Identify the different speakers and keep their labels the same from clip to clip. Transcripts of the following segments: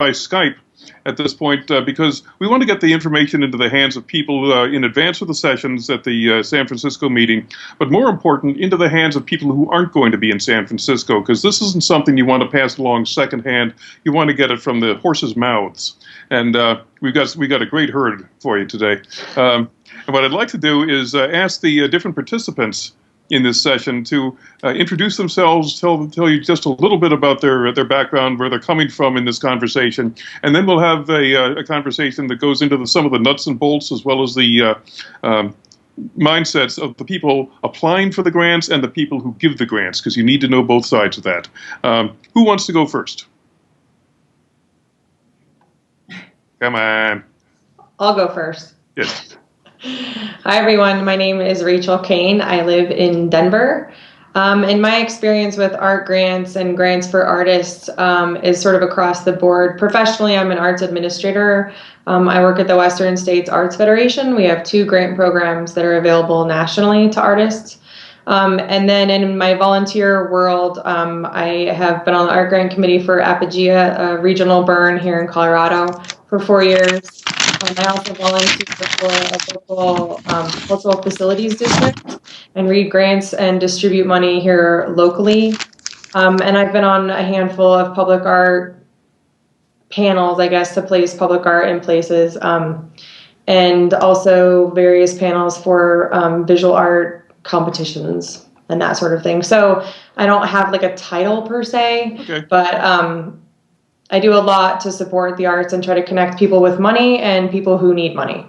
Speaker 1: by Skype at this point because we want to get the information into the hands of people in advance of the sessions at the San Francisco meeting, but more important, into the hands of people who aren't going to be in San Francisco, because this isn't something you want to pass along secondhand. You want to get it from the horses' mouths. And we got a great herd for you today. And what I'd like to do is ask the different participants in this session to introduce themselves, tell you just a little bit about their background, where they're coming from in this conversation, and then we'll have a conversation that goes into some of the nuts and bolts, as well as the mindsets of the people applying for the grants and the people who give the grants, because you need to know both sides of that. Who wants to go first? Come on.
Speaker 2: I'll go first.
Speaker 1: Yes.
Speaker 2: Hi, everyone. My name is Rachel Cain. I live in Denver. And my experience with art grants and grants for artists is sort of across the board. Professionally, I'm an arts administrator. I work at the Western States Arts Federation. We have 2 grant programs that are available nationally to artists. And then in my volunteer world, I have been on the art grant committee for Apogea, a regional burn here in Colorado, for 4 years. I also volunteer for a local cultural facilities district and read grants and distribute money here locally. And I've been on a handful of public art panels, I guess, to place public art in places, and also various panels for visual art competitions and that sort of thing. So I don't have like a title per se, okay, but I do a lot to support the arts and try to connect people with money and people who need money.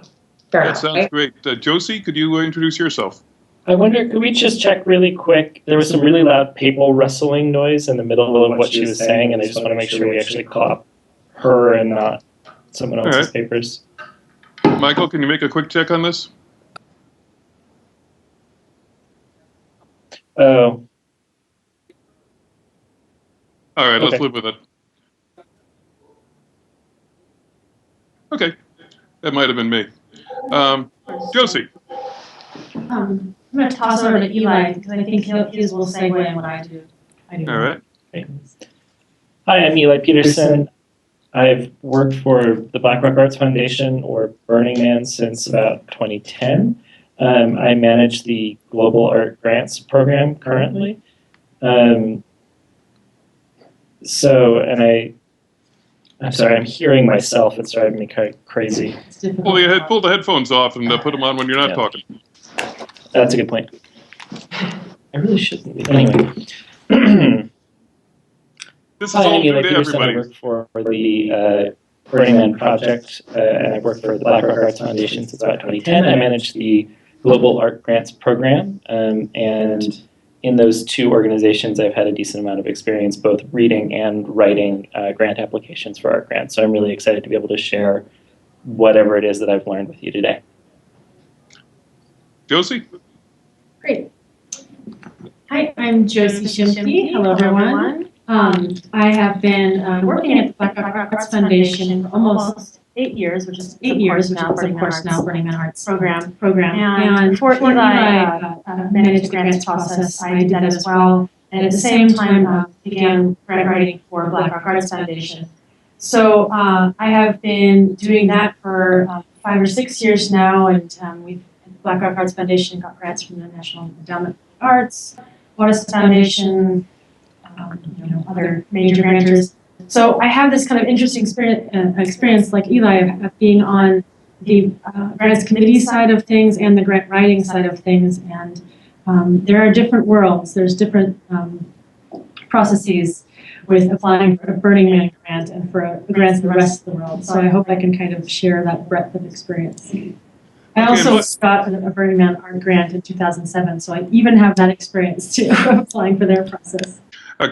Speaker 2: Fair enough,
Speaker 1: that sounds
Speaker 2: right?
Speaker 1: great. Josie, could you introduce yourself?
Speaker 3: I wonder, could we just check really quick? There was some really loud paper rustling noise in the middle of what she was saying, and I just want to make sure we actually caught her and not someone else's papers.
Speaker 1: Michael, can you make a quick check on this?
Speaker 3: Oh.
Speaker 1: All right, let's live with it. Okay, that might have been me. Josie.
Speaker 4: I'm going to toss over to Eli because I think his will segue in what I do.
Speaker 1: All right.
Speaker 3: Hi, I'm Eli Peterson. I've worked for the Black Rock Arts Foundation, or Burning Man, since about 2010. I manage the Global Art Grants program currently. I'm sorry, I'm hearing myself. It's driving me crazy.
Speaker 1: Pull the headphones off and put them on when you're not talking.
Speaker 3: That's a good point. I really shouldn't be. Anyway.
Speaker 1: This is all new to everybody.
Speaker 3: I work for the Burning Man project, and I've worked for the Black Rock Arts Foundation since about 2010. I manage the Global Art Grants program, and in those 2 organizations, I've had a decent amount of experience both reading and writing grant applications for art grants. So I'm really excited to be able to share whatever it is that I've learned with you today.
Speaker 1: Josie?
Speaker 4: Great. Hi, I'm Josie Schimke. Hello, everyone. I have been working at the Black Rock Arts Foundation for almost 8 years, which is 8 years now, of course, now Burning Man Arts program. And before Eli managed the grants process, I did that as well. And at the same time, began grant writing for Black Rock Arts Foundation. So I have been doing that for 5 or 6 years now, and we've Black Rock Arts Foundation got grants from the National Endowment of Arts, Wattis Foundation, other major grantors. So I have this kind of interesting experience like Eli of being on the grants committee side of things and the grant writing side of things. And there are different worlds. There's different processes with applying for a Burning Man grant and for grants in the rest of the world. So I hope I can kind of share that breadth of experience. I also got a Burning Man art grant in 2007, so I even have that experience too, applying for their process.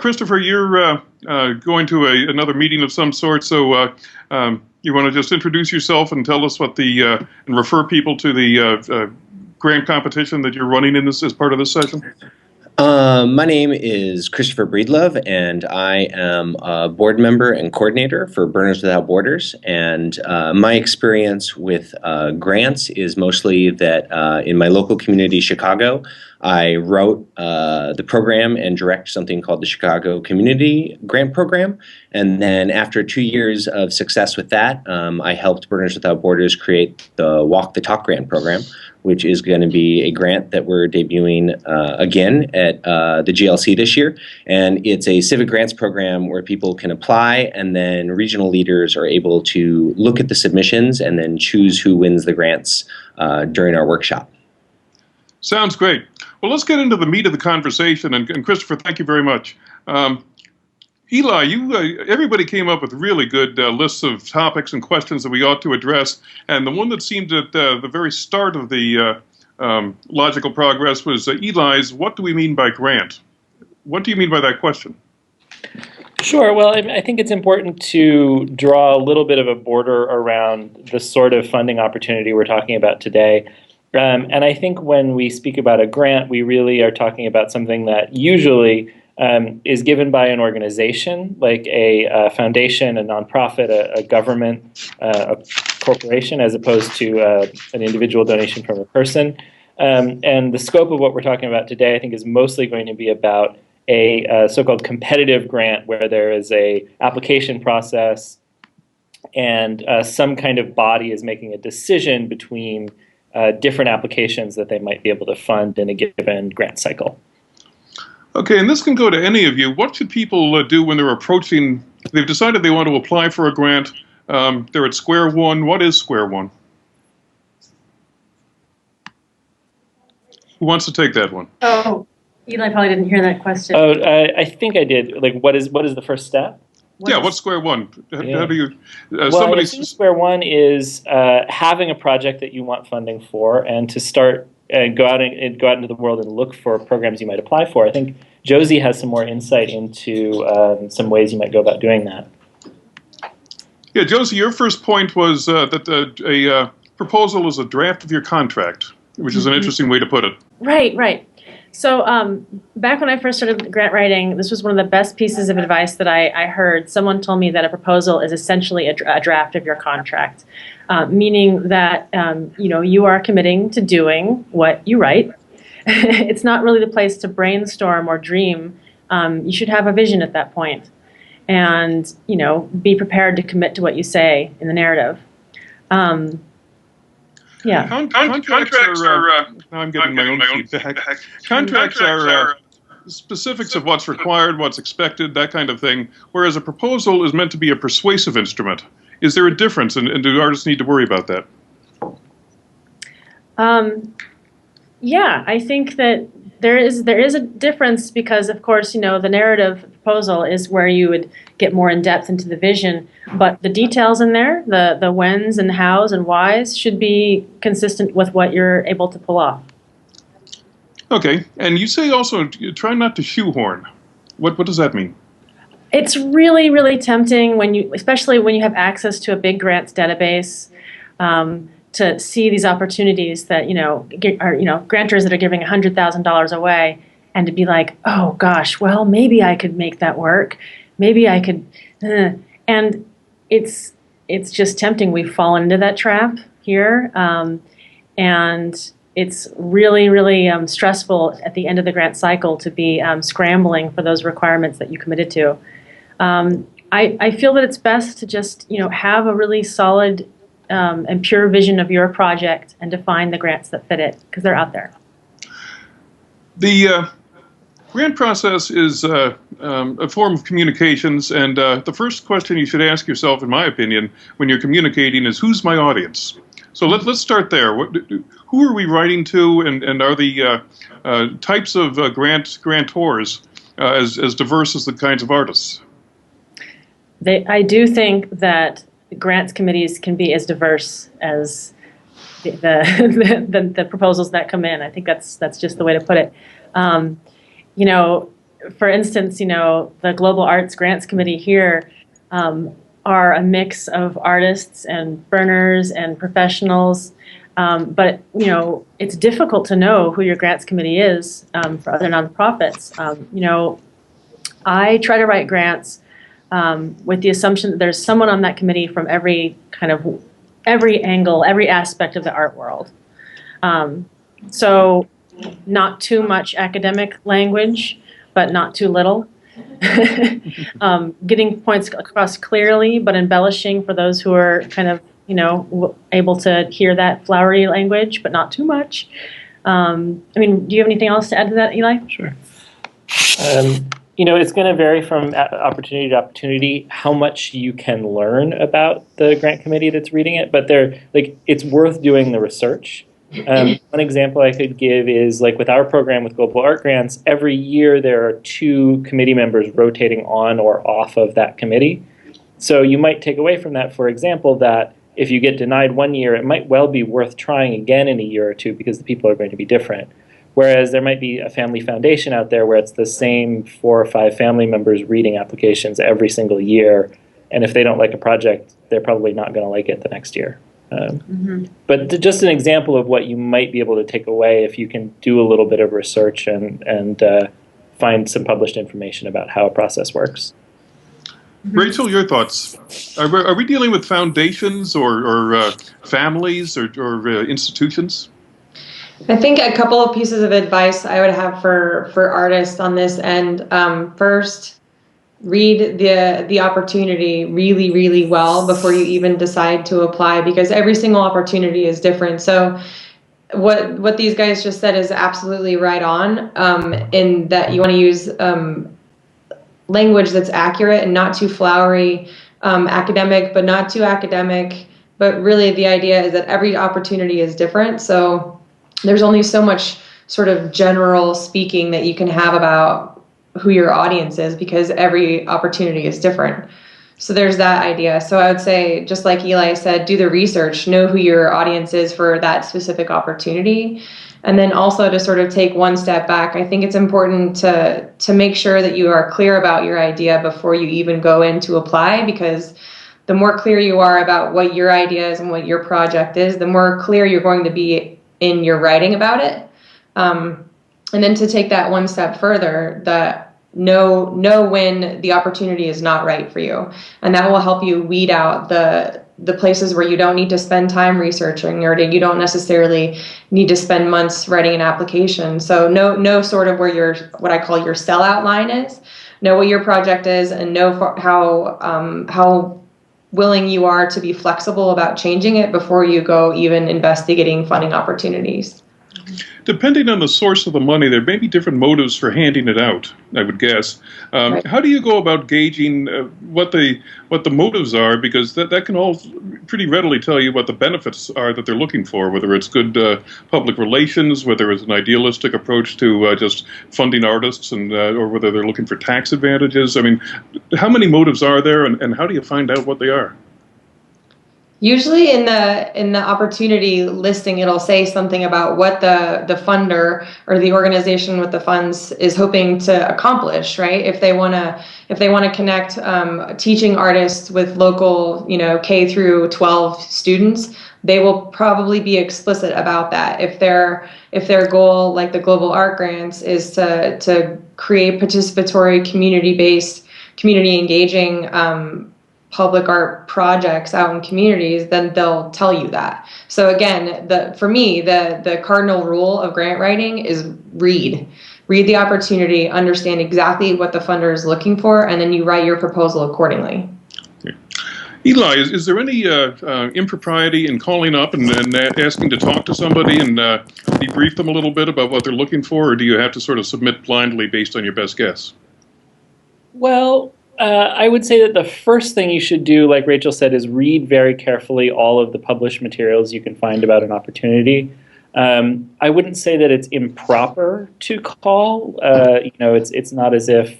Speaker 1: Christopher, you're going to another meeting of some sort, so you want to just introduce yourself and tell us what and refer people to the grant competition that you're running in this as part of this session?
Speaker 5: My name is Christopher Breedlove, and I am a board member and coordinator for Burners Without Borders. And my experience with grants is mostly that in my local community, Chicago, I wrote the program and direct something called the Chicago Community Grant Program. And then after 2 years of success with that, I helped Burners Without Borders create the Walk the Talk Grant Program, which is going to be a grant that we're debuting again at the GLC this year. And it's a civic grants program where people can apply, and then regional leaders are able to look at the submissions and then choose who wins the grants during our workshop.
Speaker 1: Sounds great. Well, let's get into the meat of the conversation. And Christopher, thank you very much. Eli, everybody came up with really good lists of topics and questions that we ought to address. And the one that seemed at the very start of the logical progress was Eli's, what do we mean by grant? What do you mean by that question?
Speaker 3: Sure. Well, I think it's important to draw a little bit of a border around the sort of funding opportunity we're talking about today. And I think when we speak about a grant, we really are talking about something that usually is given by an organization, like a foundation, a nonprofit, a government, a corporation, as opposed to an individual donation from a person. And the scope of what we're talking about today, I think, is mostly going to be about a so-called competitive grant, where there is a application process and some kind of body is making a decision between different applications that they might be able to fund in a given grant cycle.
Speaker 1: Okay, and this can go to any of you. What should people do when they're approaching, they've decided they want to apply for a grant, they're at square one. What is square one? Who wants to take that one?
Speaker 4: Oh, Eli probably didn't hear that question.
Speaker 3: Oh, I think I did. Like, what is the first step?
Speaker 1: What's square one? How do you?
Speaker 3: Well, I think square one is having a project that you want funding for, and to start and go out into the world and look for programs you might apply for. I think Josie has some more insight into some ways you might go about doing that.
Speaker 1: Yeah, Josie, your first point was that a proposal is a draft of your contract, which is an interesting way to put it.
Speaker 4: Right. So back when I first started grant writing, this was one of the best pieces of advice that I heard. Someone told me that a proposal is essentially a draft of your contract, meaning that you are committing to doing what you write. It's not really the place to brainstorm or dream. You should have a vision at that point, and be prepared to commit to what you say in the narrative. Yeah.
Speaker 1: Contracts are now I'm getting my own feedback. Contracts are specifics of what's required, what's expected, that kind of thing, whereas a proposal is meant to be a persuasive instrument. Is there a difference, and do artists need to worry about that?
Speaker 4: Yeah, I think that there is a difference because, of course, the narrative proposal is where you would get more in depth into the vision, but the details in there, the whens and hows and whys, should be consistent with what you're able to pull off.
Speaker 1: Okay, and you say also try not to shoehorn. What does that mean?
Speaker 4: It's really, really tempting especially when you have access to a big grants database, to see these opportunities that grantors that are giving $100,000 away, and to be like, oh gosh, well maybe I could make that work, maybe I could, and it's just tempting. We've fallen into that trap here, and it's really, really stressful at the end of the grant cycle to be scrambling for those requirements that you committed to. I feel that it's best to just have a really solid and pure vision of your project and define the grants that fit it, because they're out there.
Speaker 1: The grant process is a form of communications, and the first question you should ask yourself, in my opinion, when you're communicating is, who's my audience? So let's start there. Who are we writing to, and are the types of grantors as diverse as the kinds of artists?
Speaker 4: I do think that grants committees can be as diverse as the proposals that come in. I think that's just the way to put it. For instance, the Global Arts Grants Committee here are a mix of artists and burners and professionals. But it's difficult to know who your grants committee is for other nonprofits. I try to write grants with the assumption that there's someone on that committee from every angle, every aspect of the art world. So not too much academic language, but not too little. Getting points across clearly, but embellishing for those who are kind of, able to hear that flowery language, but not too much. Do you have anything else to add to that, Eli?
Speaker 3: Sure. It's going to vary from opportunity to opportunity how much you can learn about the grant committee that's reading it, but it's worth doing the research. One example I could give is with our program with Global Art Grants, every year there are 2 committee members rotating on or off of that committee. So you might take away from that, for example, that if you get denied one year, it might well be worth trying again in a year or 2 because the people are going to be different. Whereas there might be a family foundation out there where it's the same 4 or 5 family members reading applications every single year. And if they don't like a project, they're probably not going to like it the next year. But just an example of what you might be able to take away if you can do a little bit of research and find some published information about how a process works.
Speaker 1: Rachel, your thoughts? Are we dealing with foundations or families or institutions?
Speaker 2: I think a couple of pieces of advice I would have for artists on this end. First, read the opportunity really, really well before you even decide to apply, because every single opportunity is different. So what these guys just said is absolutely right on, in that you want to use language that's accurate and not too flowery, academic, but not too academic. But really the idea is that every opportunity is different. So there's only so much sort of general speaking that you can have about who your audience is, because every opportunity is different. So there's that idea. So I would say, just like Eli said, do the research, know who your audience is for that specific opportunity. And then also to sort of take one step back, I think it's important to make sure that you are clear about your idea before you even go in to apply, because the more clear you are about what your idea is and what your project is, the more clear you're going to be in your writing about it. And then to take that one step further, know when the opportunity is not right for you. And that will help you weed out the places where you don't need to spend time researching, or you don't necessarily need to spend months writing an application. So know sort of where what I call your sellout line is. Know what your project is, and know how willing you are to be flexible about changing it before you go even investigating funding opportunities.
Speaker 1: Depending on the source of the money, there may be different motives for handing it out, I would guess.
Speaker 2: Right.
Speaker 1: How do you go about gauging what the motives are? Because that can all pretty readily tell you what the benefits are that they're looking for, whether it's good public relations, whether it's an idealistic approach to just funding artists, and or whether they're looking for tax advantages. I mean, how many motives are there, and how do you find out what they are?
Speaker 2: Usually in the opportunity listing, it'll say something about what the funder or the organization with the funds is hoping to accomplish, right? If they want to connect teaching artists with local, K through 12 students, they will probably be explicit about that. If their goal, like the Global Art Grants, is to create participatory, community-based, community engaging public art projects out in communities, then they'll tell you that. So again, for me, the cardinal rule of grant writing is read the opportunity, understand exactly what the funder is looking for, and then you write your proposal accordingly.
Speaker 1: Okay. Eli, is there any impropriety in calling up and asking to talk to somebody and debrief them a little bit about what they're looking for, or do you have to sort of submit blindly based on your best guess?
Speaker 3: Well, I would say that the first thing you should do, like Rachel said, is read very carefully all of the published materials you can find about an opportunity. I wouldn't say that it's improper to call. It's not as if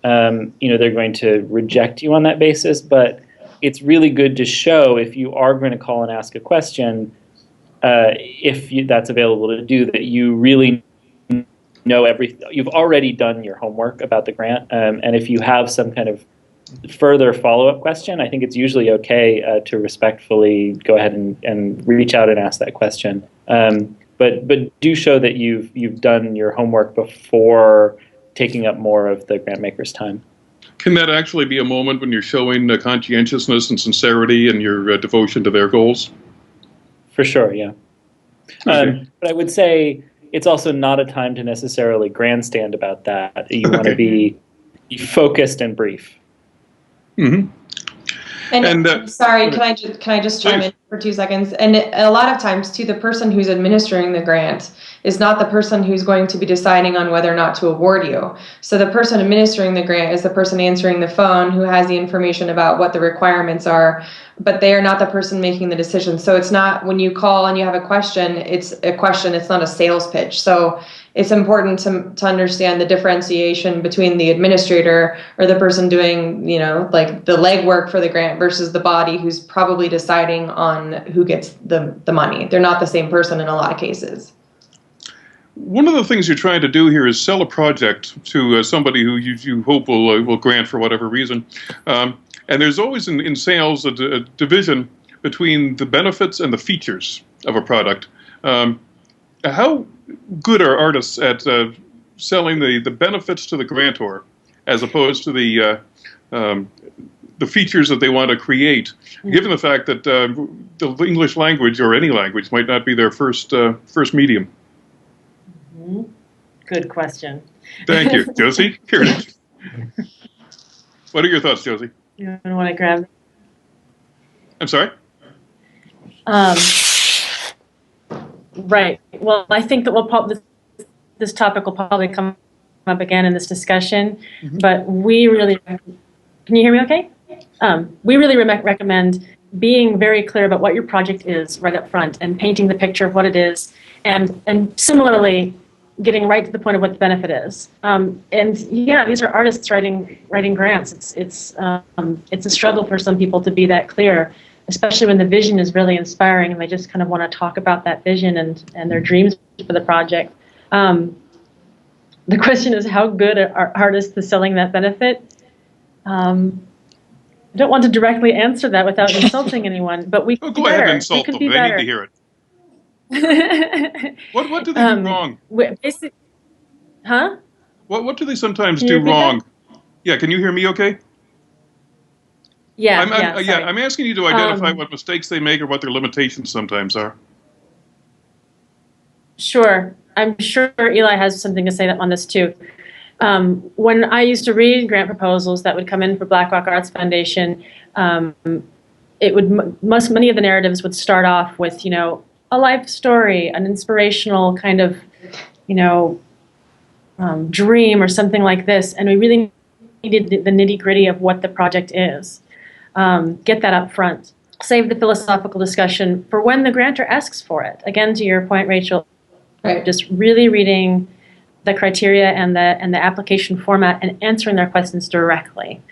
Speaker 3: they're going to reject you on that basis, but it's really good to show, if you are going to call and ask a question, that's available to do, that you really know everything. You've already done your homework about the grant, and if you have some kind of further follow-up question, I think it's usually okay to respectfully go ahead and reach out and ask that question. But do show that you've done your homework before taking up more of the grant maker's time.
Speaker 1: Can that actually be a moment when you're showing conscientiousness and sincerity and your devotion to their goals?
Speaker 3: For sure, yeah.
Speaker 1: Okay.
Speaker 3: But I would say, it's also not a time to necessarily grandstand about that. You want to be focused and brief.
Speaker 1: Mm-hmm.
Speaker 2: And sorry, can I just chime in for 2 seconds? And a lot of times, too, the person who's administering the grant is not the person who's going to be deciding on whether or not to award you. So the person administering the grant is the person answering the phone who has the information about what the requirements are, but they are not the person making the decision. So it's not, when you call and you have a question, it's a question, it's not a sales pitch. So it's important to understand the differentiation between the administrator or the person doing, like the legwork for the grant versus the body who's probably deciding on who gets the money. They're not the same person in a lot of cases.
Speaker 1: One of the things you're trying to do here is sell a project to somebody who you hope will grant for whatever reason. And there's always in sales a division between the benefits and the features of a product. How good are artists at selling the benefits to the grantor as opposed to the features that they want to create, given the fact that the English language or any language might not be their first medium?
Speaker 4: Good question.
Speaker 1: Thank you, Josie. Here it is. What are your thoughts, Josie?
Speaker 4: You want to grab?
Speaker 1: I'm sorry?
Speaker 4: Right. Well, I think that this topic will probably come up again in this discussion, but we really, can you hear me okay? We really recommend being very clear about what your project is right up front and painting the picture of what it is, and similarly, getting right to the point of what the benefit is. And yeah, these are artists writing grants. It's a struggle for some people to be that clear, especially when the vision is really inspiring and they just kind of want to talk about that vision and their dreams for the project. The question is, how good are artists at selling that benefit? I don't want to directly answer that without insulting anyone, but we could be better.
Speaker 1: Go ahead and insult them. They need to hear it. What do they do wrong?
Speaker 4: Huh?
Speaker 1: What do they sometimes do wrong? That? Yeah, can you hear me okay?
Speaker 4: Yeah,
Speaker 1: I'm asking you to identify what mistakes they make or what their limitations sometimes are.
Speaker 4: Sure. I'm sure Eli has something to say on this too. When I used to read grant proposals that would come in for Black Rock Arts Foundation, it would many of the narratives would start off with, a life story, an inspirational kind of, dream or something like this, and we really needed the nitty-gritty of what the project is. Get that up front. Save the philosophical discussion for when the grantor asks for it. Again, to your point, Rachel, right. Just really reading the criteria and the application format and answering their questions directly.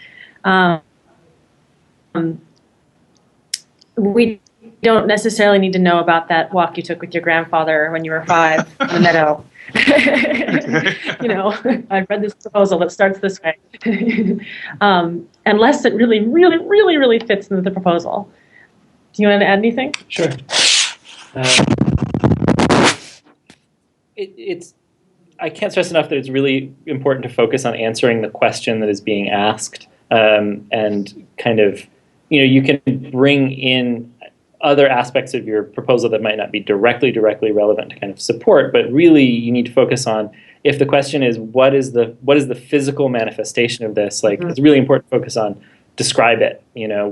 Speaker 4: We don't necessarily need to know about that walk you took with your grandfather when you were 5 in the meadow. I've read this proposal that starts this way. Unless it really, really, really, really fits into the proposal. Do you want to add anything?
Speaker 3: Sure. I can't stress enough that it's really important to focus on answering the question that is being asked, and kind of, you can bring in other aspects of your proposal that might not be directly relevant to kind of support, but really you need to focus on, if the question is what is the physical manifestation of this, like it's really important to focus on, describe it,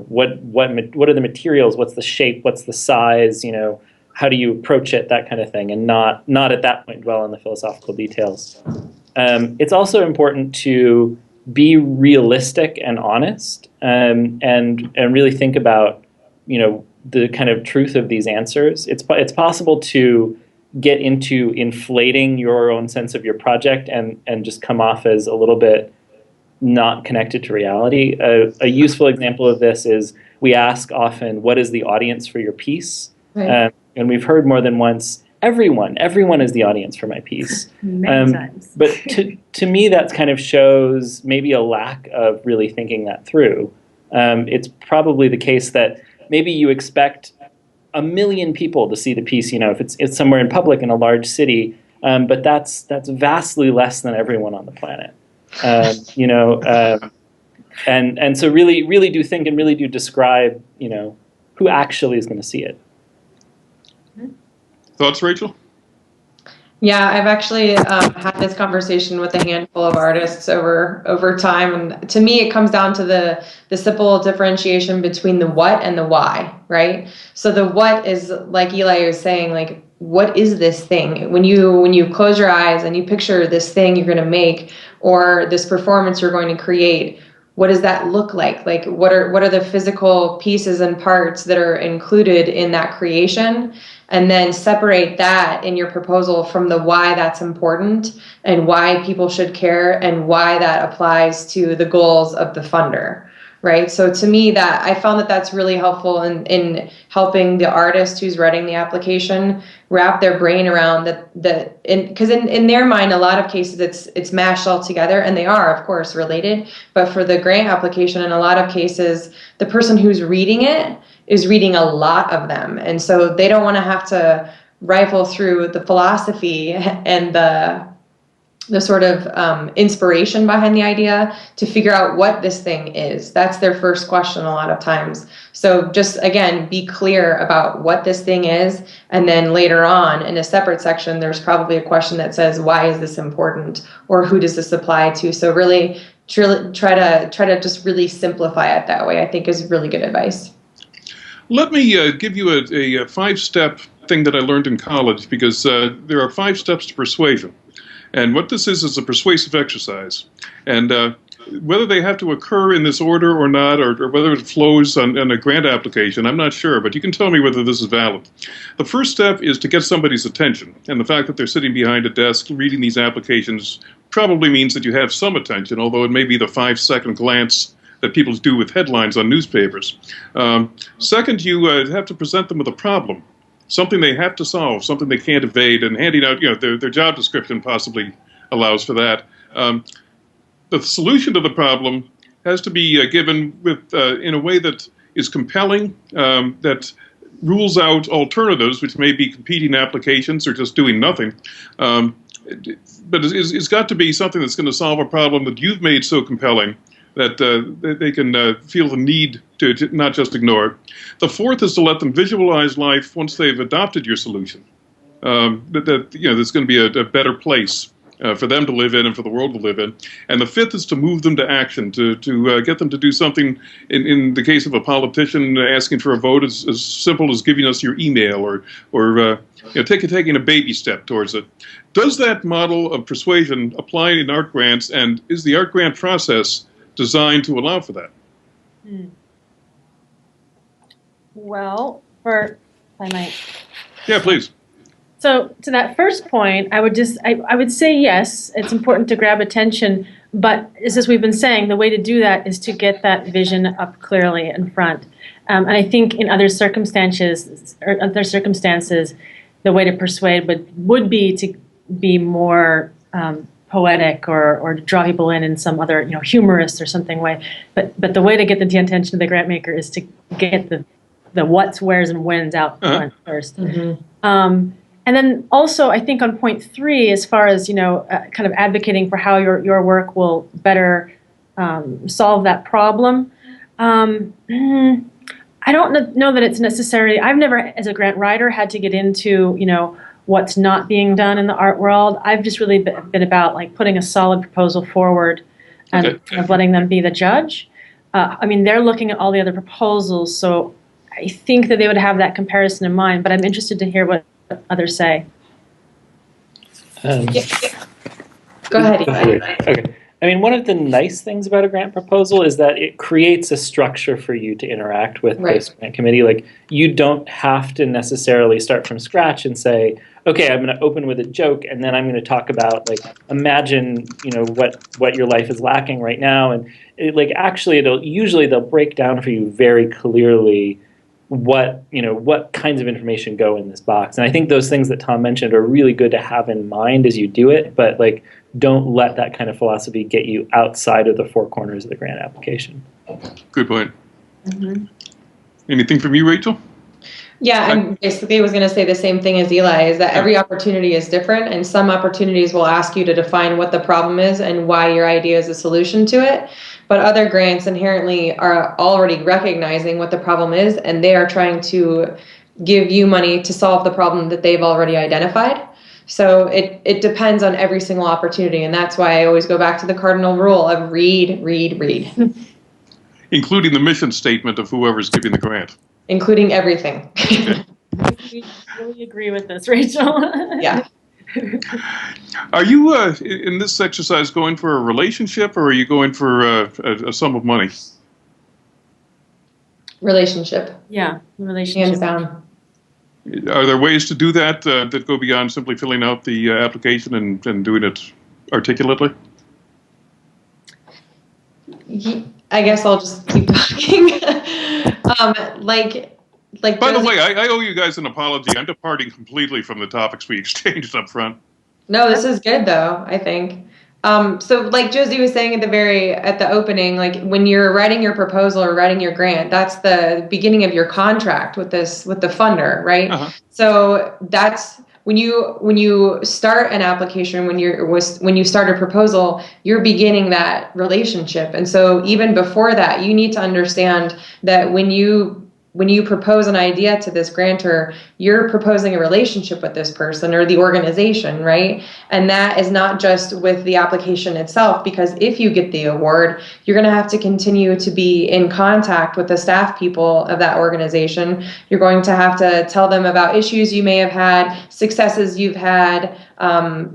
Speaker 3: what are the materials, what's the shape, what's the size, how do you approach it, that kind of thing, and not at that point dwell on the philosophical details. It's also important to be realistic and honest, and really think about, the kind of truth of these answers. It's possible to get into inflating your own sense of your project and just come off as a little bit not connected to reality. A useful example of this is we ask often, what is the audience for your piece? Right. And we've heard more than once, everyone is the audience for my piece.
Speaker 4: Many times.
Speaker 3: But to me, that kind of shows maybe a lack of really thinking that through. It's probably the case that maybe you expect 1 million people to see the piece, if it's somewhere in public in a large city, but that's vastly less than everyone on the planet. And so really do think and really do describe, who actually is going to see it.
Speaker 1: Thoughts, Rachel?
Speaker 2: Yeah, I've actually had this conversation with a handful of artists over time, and to me, it comes down to the simple differentiation between the what and the why, right? So the what is, like Eli was saying, like, what is this thing? When you close your eyes and you picture this thing you're going to make, or this performance you're going to create, what does that look like? Like, what are the physical pieces and parts that are included in that creation? And then separate that in your proposal from the why that's important and why people should care and why that applies to the goals of the funder, right? So to me, that I found that that's really helpful in helping the artist who's writing the application wrap their brain around that because in their mind, a lot of cases it's mashed all together, and they are of course related, but for the grant application, in a lot of cases, the person who's reading it is reading a lot of them. And so they don't want to have to rifle through the philosophy and the sort of inspiration behind the idea to figure out what this thing is. That's their first question a lot of times. So just, again, be clear about what this thing is. And then later on in a separate section, there's probably a question that says, why is this important? Or who does this apply to? So really try to just really simplify it that way, I think is really good advice.
Speaker 1: Let me give you a 5-step thing that I learned in college, because there are 5 steps to persuasion. And what this is a persuasive exercise. And whether they have to occur in this order or not, or whether it flows on a grant application, I'm not sure, but you can tell me whether this is valid. The first step is to get somebody's attention. And the fact that they're sitting behind a desk reading these applications probably means that you have some attention, although it may be the 5-second glance that people do with headlines on newspapers. Second, you have to present them with a problem, something they have to solve, something they can't evade, and handing out, their job description possibly allows for that. The solution to the problem has to be given with in a way that is compelling, that rules out alternatives, which may be competing applications or just doing nothing. But it's got to be something that's going to solve a problem that you've made so compelling that they can feel the need to not just ignore it. The fourth is to let them visualize life once they've adopted your solution. There's going to be a better place for them to live in and for the world to live in. And the fifth is to move them to action, to get them to do something, in the case of a politician asking for a vote, as simple as giving us your email or taking a baby step towards it. Does that model of persuasion apply in art grants, and is the art grant process designed to allow for that?
Speaker 4: Well, if I might.
Speaker 1: Yeah, please.
Speaker 4: So to that first point, I would say yes, it's important to grab attention, but as we've been saying, the way to do that is to get that vision up clearly in front. And I think in other circumstances, the way to persuade would be to be more poetic or to draw people in some other humorous or something way. But the way to get the attention of the grant maker is to get the what's, where's, and when's out front first. Mm-hmm. And then also, I think on point 3, as far as kind of advocating for how your work will better solve that problem, I don't know that it's necessary. I've never, as a grant writer, had to get into what's not being done in the art world. I've just really been about putting a solid proposal forward and kind of letting them be the judge. They're looking at all the other proposals, so I think that they would have that comparison in mind. But I'm interested to hear what others say.
Speaker 2: Go ahead.
Speaker 3: Okay. One of the nice things about a grant proposal is that it creates a structure for you to interact with this grant committee. You don't have to necessarily start from scratch and say, okay, I'm going to open with a joke, and then I'm going to talk about, imagine, what your life is lacking right now. And they'll break down for you very clearly what kinds of information go in this box. And I think those things that Tom mentioned are really good to have in mind as you do it, but don't let that kind of philosophy get you outside of the 4 corners of the grant application.
Speaker 1: Good point.
Speaker 2: Mm-hmm.
Speaker 1: Anything from you, Rachel?
Speaker 2: Yeah, I basically was going to say the same thing as Eli, is that every opportunity is different, and some opportunities will ask you to define what the problem is and why your idea is a solution to it. But other grants inherently are already recognizing what the problem is, and they are trying to give you money to solve the problem that they've already identified. So it depends on every single opportunity. And that's why I always go back to the cardinal rule of read, read, read.
Speaker 1: Including the mission statement of whoever's giving the grant.
Speaker 2: Including everything.
Speaker 1: Okay.
Speaker 4: We really agree with this, Rachel.
Speaker 2: Yeah.
Speaker 1: Are you, in this exercise, going for a relationship, or are you going for a sum of money?
Speaker 2: Relationship.
Speaker 4: Yeah, relationship.
Speaker 2: Hands down.
Speaker 1: Are there ways to do that that go beyond simply filling out the application and doing it articulately?
Speaker 2: I guess I'll just keep talking.
Speaker 1: By the way, I owe you guys an apology. I'm departing completely from the topics we exchanged up front.
Speaker 2: No, this is good though, I think. So like Josie was saying at the opening, like when you're writing your proposal or writing your grant, that's the beginning of your contract with the funder, right?
Speaker 1: Uh-huh.
Speaker 2: So that's when you start an application, when you start a proposal, you're beginning that relationship. And so even before that, you need to understand that when you propose an idea to this grantor, you're proposing a relationship with this person or the organization, right? And that is not just with the application itself, because if you get the award, you're going to have to continue to be in contact with the staff people of that organization. You're going to have to tell them about issues you may have had, successes you've had,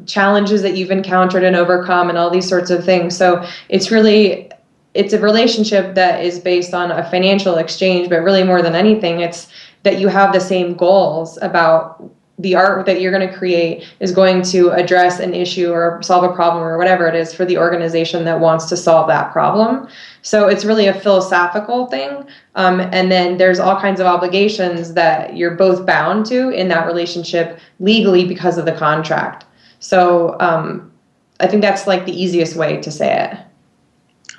Speaker 2: challenges that you've encountered and overcome, and all these sorts of things. So it's a relationship that is based on a financial exchange, but really more than anything, it's that you have the same goals about the art that you're going to create is going to address an issue or solve a problem or whatever it is for the organization that wants to solve that problem. So it's really a philosophical thing. And then there's all kinds of obligations that you're both bound to in that relationship legally because of the contract. So I think that's like the easiest way to say it.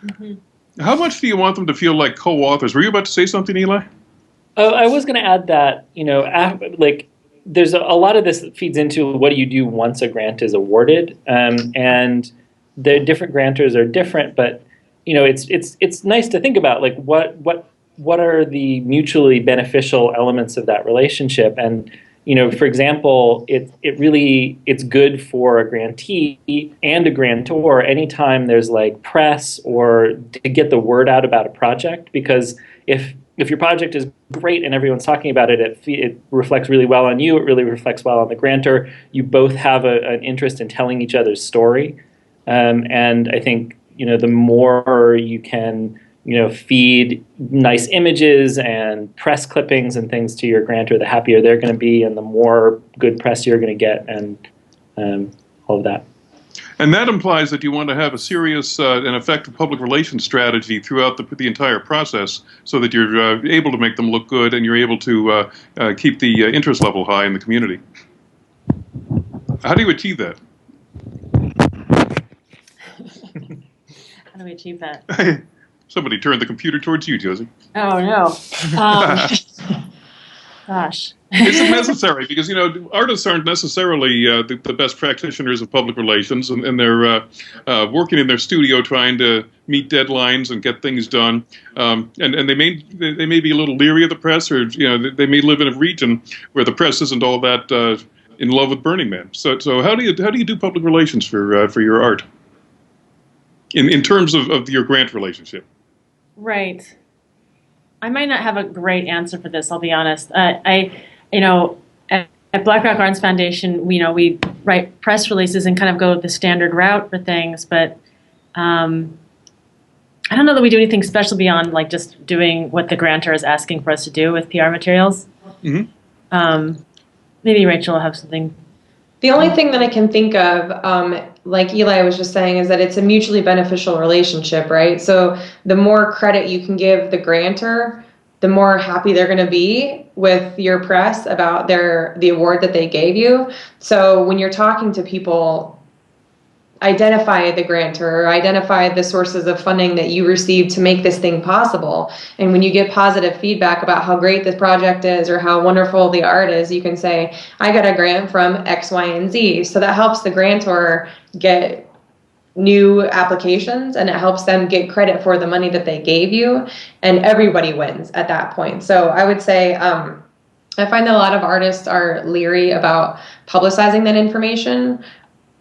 Speaker 4: Mm-hmm.
Speaker 1: How much do you want them to feel like co-authors? Were you about to say something, Eli?
Speaker 3: Oh, I was going to add that, there's a lot of this that feeds into what do you do once a grant is awarded, and the different grantors are different, but it's nice to think about like what are the mutually beneficial elements of that relationship. And for example, it's good for a grantee and a grantor anytime there's like press or to get the word out about a project, because if your project is great and everyone's talking about it, it reflects really well on you. It really reflects well on the grantor. You both have an interest in telling each other's story, and I think the more you can feed nice images and press clippings and things to your grantor, the happier they're going to be, and the more good press you're going to get, and all of that.
Speaker 1: And that implies that you want to have a serious and effective public relations strategy throughout the entire process, so that you're able to make them look good and you're able to keep the interest level high in the community. How do you achieve that?
Speaker 4: How do we achieve that?
Speaker 1: Somebody turned the computer towards you, Josie.
Speaker 4: Oh, no. Gosh.
Speaker 1: It's necessary because, artists aren't necessarily the best practitioners of public relations, and they're working in their studio trying to meet deadlines and get things done. And they may be a little leery of the press, or they may live in a region where the press isn't all that in love with Burning Man. So how do you do public relations for your art in terms of your grant relationship?
Speaker 4: Right. I might not have a great answer for this, I'll be honest. At Black Rock Arts Foundation, we write press releases and kind of go the standard route for things, but I don't know that we do anything special beyond like just doing what the grantor is asking for us to do with PR materials. Mm-hmm. Maybe Rachel will have something.
Speaker 2: The only thing that I can think of, like Eli was just saying, is that it's a mutually beneficial relationship, right? So the more credit you can give the grantor, the more happy they're going to be with your press about the award that they gave you. So when you're talking to people, identify the grantor, identify the sources of funding that you received to make this thing possible. And when you get positive feedback about how great this project is or how wonderful the art is, you can say, I got a grant from X, Y, and Z. So that helps the grantor get new applications, and it helps them get credit for the money that they gave you, and everybody wins at that point. So I would say I find that a lot of artists are leery about publicizing that information,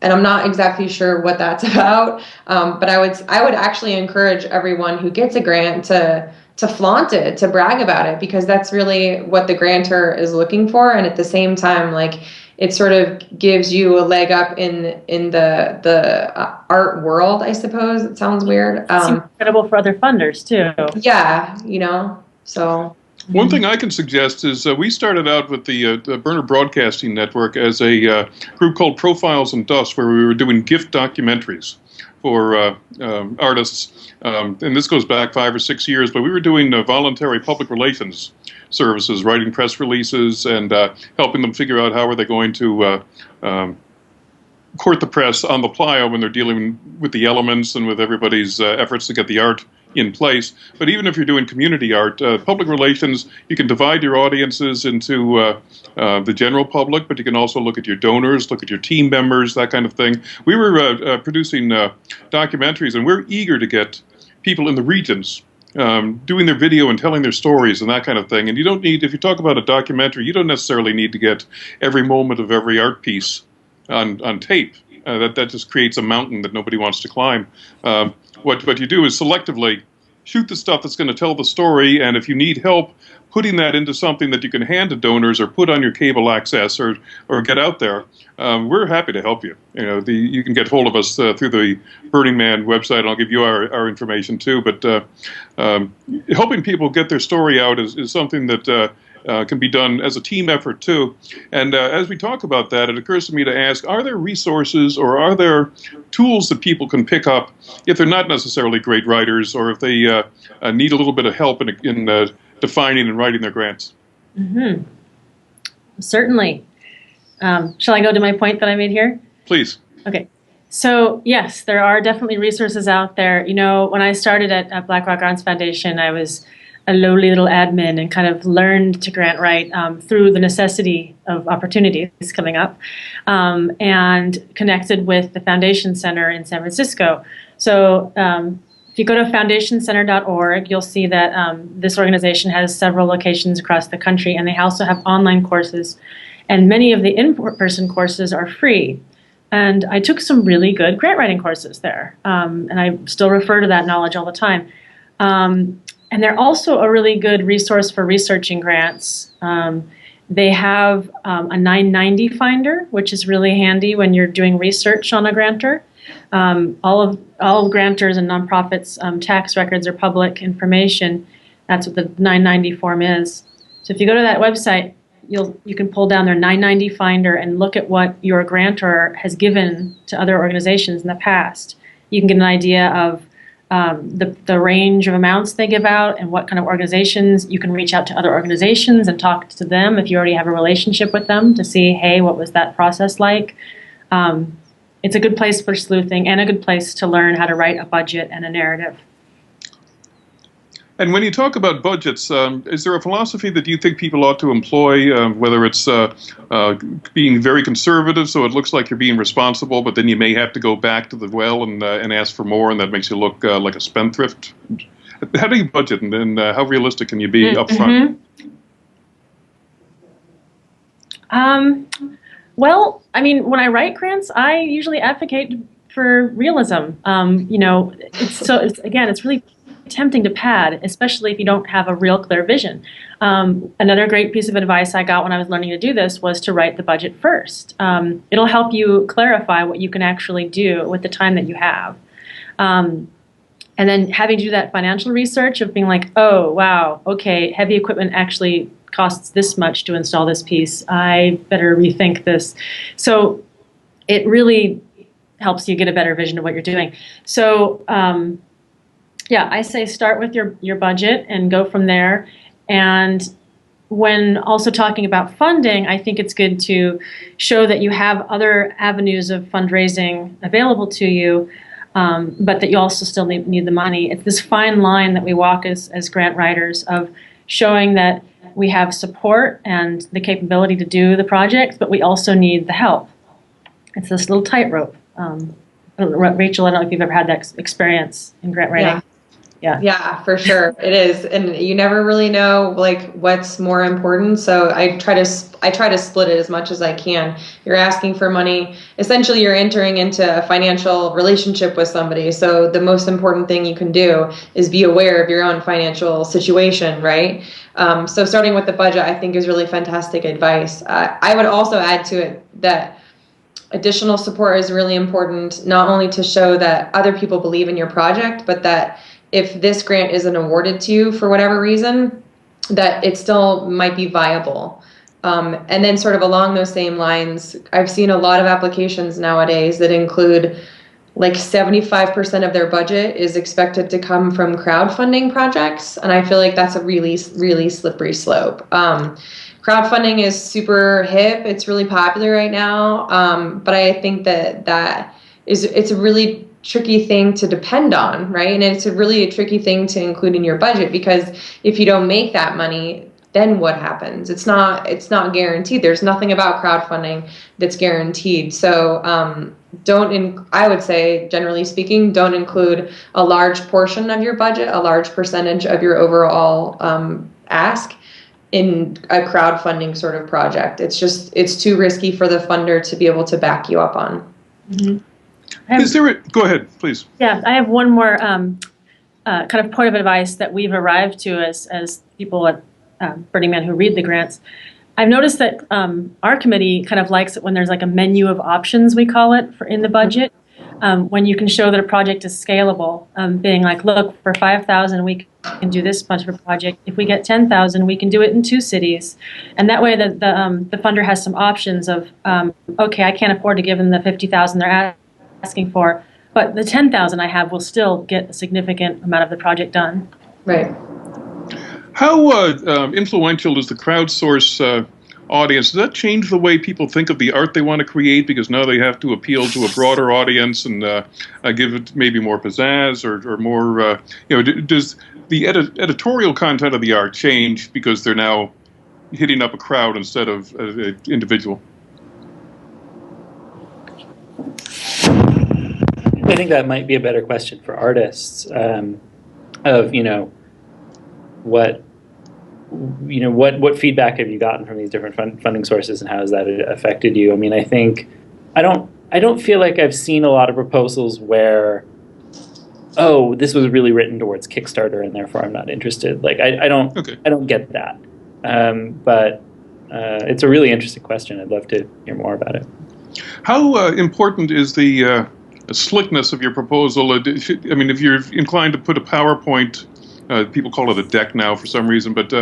Speaker 2: and I'm not exactly sure what that's about. But I would actually encourage everyone who gets a grant to flaunt it, to brag about it, because that's really what the grantor is looking for. And at the same time, like, it sort of gives you a leg up in the art world, I suppose. It sounds weird.
Speaker 4: It's incredible for other funders too.
Speaker 2: Yeah, you know, so.
Speaker 1: One thing I can suggest is we started out with the Burner Broadcasting Network as a group called Profiles and Dust, where we were doing gift documentaries for artists. And this goes back 5 or 6 years, but we were doing voluntary public relations services, writing press releases and helping them figure out how are they going to court the press on the playa when they're dealing with the elements and with everybody's efforts to get the art in place. But even if you're doing community art, public relations, you can divide your audiences into the general public, but you can also look at your donors, look at your team members, that kind of thing. We were producing documentaries, and we're eager to get people in the regions doing their video and telling their stories and that kind of thing. And you don't need, if you talk about a documentary, you don't necessarily need to get every moment of every art piece on tape. That just creates a mountain that nobody wants to climb. What you do is selectively shoot the stuff that's going to tell the story, and if you need help putting that into something that you can hand to donors or put on your cable access or get out there, we're happy to help you. You know, you can get hold of us through the Burning Man website, and I'll give you our information too. But helping people get their story out is something that can be done as a team effort too. And as we talk about that, it occurs to me to ask, are there resources or are there tools that people can pick up if they're not necessarily great writers, or if they need a little bit of help in defining and writing their grants?
Speaker 4: Mm-hmm. Certainly. Shall I go to my point that I made here?
Speaker 1: Please.
Speaker 4: Okay. So yes, there are definitely resources out there. You know, when I started at Black Rock Arts Foundation, I was a lowly little admin and kind of learned to grant write through the necessity of opportunities coming up, and connected with the Foundation Center in San Francisco. So if you go to foundationcenter.org, you'll see that this organization has several locations across the country, and they also have online courses. And many of the in-person courses are free. And I took some really good grant writing courses there, and I still refer to that knowledge all the time. And they're also a really good resource for researching grants. They have a 990 finder, which is really handy when you're doing research on a grantor. All of grantors and nonprofits' tax records are public information. That's what the 990 form is. So if you go to that website, you can pull down their 990 finder and look at what your grantor has given to other organizations in the past. You can get an idea of the range of amounts they give out and what kind of organizations. You can reach out to other organizations and talk to them if you already have a relationship with them to see, hey, what was that process like? It's a good place for sleuthing and a good place to learn how to write a budget and a narrative.
Speaker 1: And when you talk about budgets, is there a philosophy that you think people ought to employ, whether it's being very conservative so it looks like you're being responsible, but then you may have to go back to the well and ask for more, and that makes you look like a spendthrift? How do you budget, and how realistic can you be up front?
Speaker 4: Well, I mean, when I write grants, I usually advocate for realism. You know, it's really tempting to pad, especially if you don't have a real clear vision. Another great piece of advice I got when I was learning to do this was to write the budget first. It'll help you clarify what you can actually do with the time that you have. And then having to do that financial research of being like, oh, wow, okay, heavy equipment actually costs this much to install this piece. I better rethink this. So it really helps you get a better vision of what you're doing. So yeah, I say start with your budget and go from there. And when also talking about funding, I think it's good to show that you have other avenues of fundraising available to you, but that you also still need the money. It's this fine line that we walk as grant writers of showing that we have support and the capability to do the project, but we also need the help. It's this little tightrope. Rachel, I don't know if you've ever had that experience in grant writing.
Speaker 2: Yeah, for sure. It is. And you never really know like what's more important. So I try to split it as much as I can. You're asking for money. Essentially, you're entering into a financial relationship with somebody. So the most important thing you can do is be aware of your own financial situation, right? So starting with the budget, I think is really fantastic advice. I would also add to it that additional support is really important, not only to show that other people believe in your project, but that if this grant isn't awarded to you for whatever reason, that it still might be viable. And then sort of along those same lines, I've seen a lot of applications nowadays that include like 75% of their budget is expected to come from crowdfunding projects. And I feel like that's a really, really slippery slope. Crowdfunding is super hip. It's really popular right now. But I think it's a really tricky thing to depend on, right? And it's a really tricky thing to include in your budget, because if you don't make that money, then what happens? It's not guaranteed. There's nothing about crowdfunding that's guaranteed. So I would say, generally speaking, don't include a large portion of your budget, a large percentage of your overall ask in a crowdfunding sort of project. It's too risky for the funder to be able to back you up on.
Speaker 4: Mm-hmm.
Speaker 1: Go ahead, please.
Speaker 4: Yeah, I have one more kind of point of advice that we've arrived to as people at Burning Man who read the grants. I've noticed that our committee kind of likes it when there's like a menu of options, we call it, in the budget, when you can show that a project is scalable, being like, look, for $5,000 we can do this much of a project. If we get $10,000, we can do it in 2 cities, and that way the funder has some options of, okay, I can't afford to give them the $50,000 they're asking for, but the $10,000 I have will still get a significant amount of the project done.
Speaker 2: Right.
Speaker 1: How influential is the crowdsource audience? Does that change the way people think of the art they want to create, because now they have to appeal to a broader audience and give it maybe more pizzazz or more, does the editorial content of the art change because they're now hitting up a crowd instead of an individual?
Speaker 3: I think that might be a better question for artists, what feedback have you gotten from these different funding sources, and how has that affected you? I mean, I don't feel like I've seen a lot of proposals where, oh, this was really written towards Kickstarter and therefore I'm not interested. Like I don't get that. But it's a really interesting question. I'd love to hear more about it.
Speaker 1: How important is the slickness of your proposal? If you're inclined to put a PowerPoint, people call it a deck now for some reason, but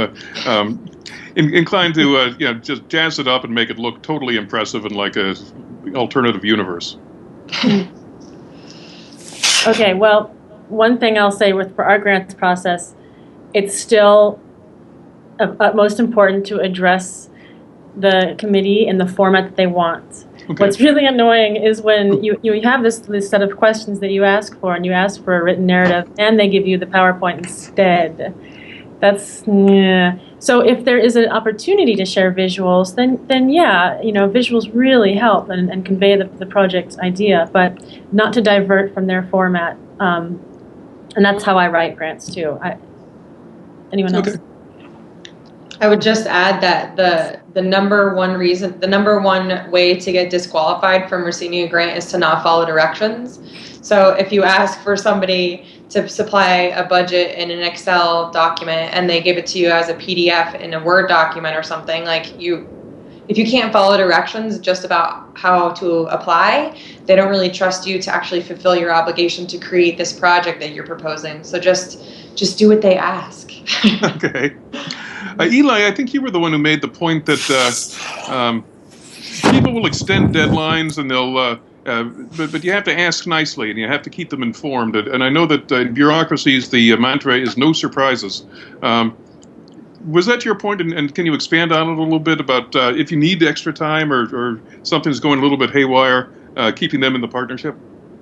Speaker 1: inclined to just jazz it up and make it look totally impressive and like a alternative universe.
Speaker 4: Okay, well, one thing I'll say for our grants process, it's still of utmost important to address the committee in the format that they want. Okay. What's really annoying is when you have this set of questions that you ask for, and you ask for a written narrative, and they give you the PowerPoint instead. So if there is an opportunity to share visuals, then yeah, visuals really help and convey the project idea, but not to divert from their format. And that's how I write grants too. Anyone else? Okay.
Speaker 2: I would just add that the number one way to get disqualified from receiving a grant is to not follow directions. So if you ask for somebody to supply a budget in an Excel document and they give it to you as a PDF in a Word document or something, if you can't follow directions just about how to apply, they don't really trust you to actually fulfill your obligation to create this project that you're proposing. So just do what they ask.
Speaker 1: Okay. Eli, I think you were the one who made the point that people will extend deadlines, and they'll, but you have to ask nicely, and you have to keep them informed. And I know that in bureaucracies, the mantra is no surprises. Was that your point? And can you expand on it a little bit about if you need extra time or something's going a little bit haywire, keeping them in the partnership?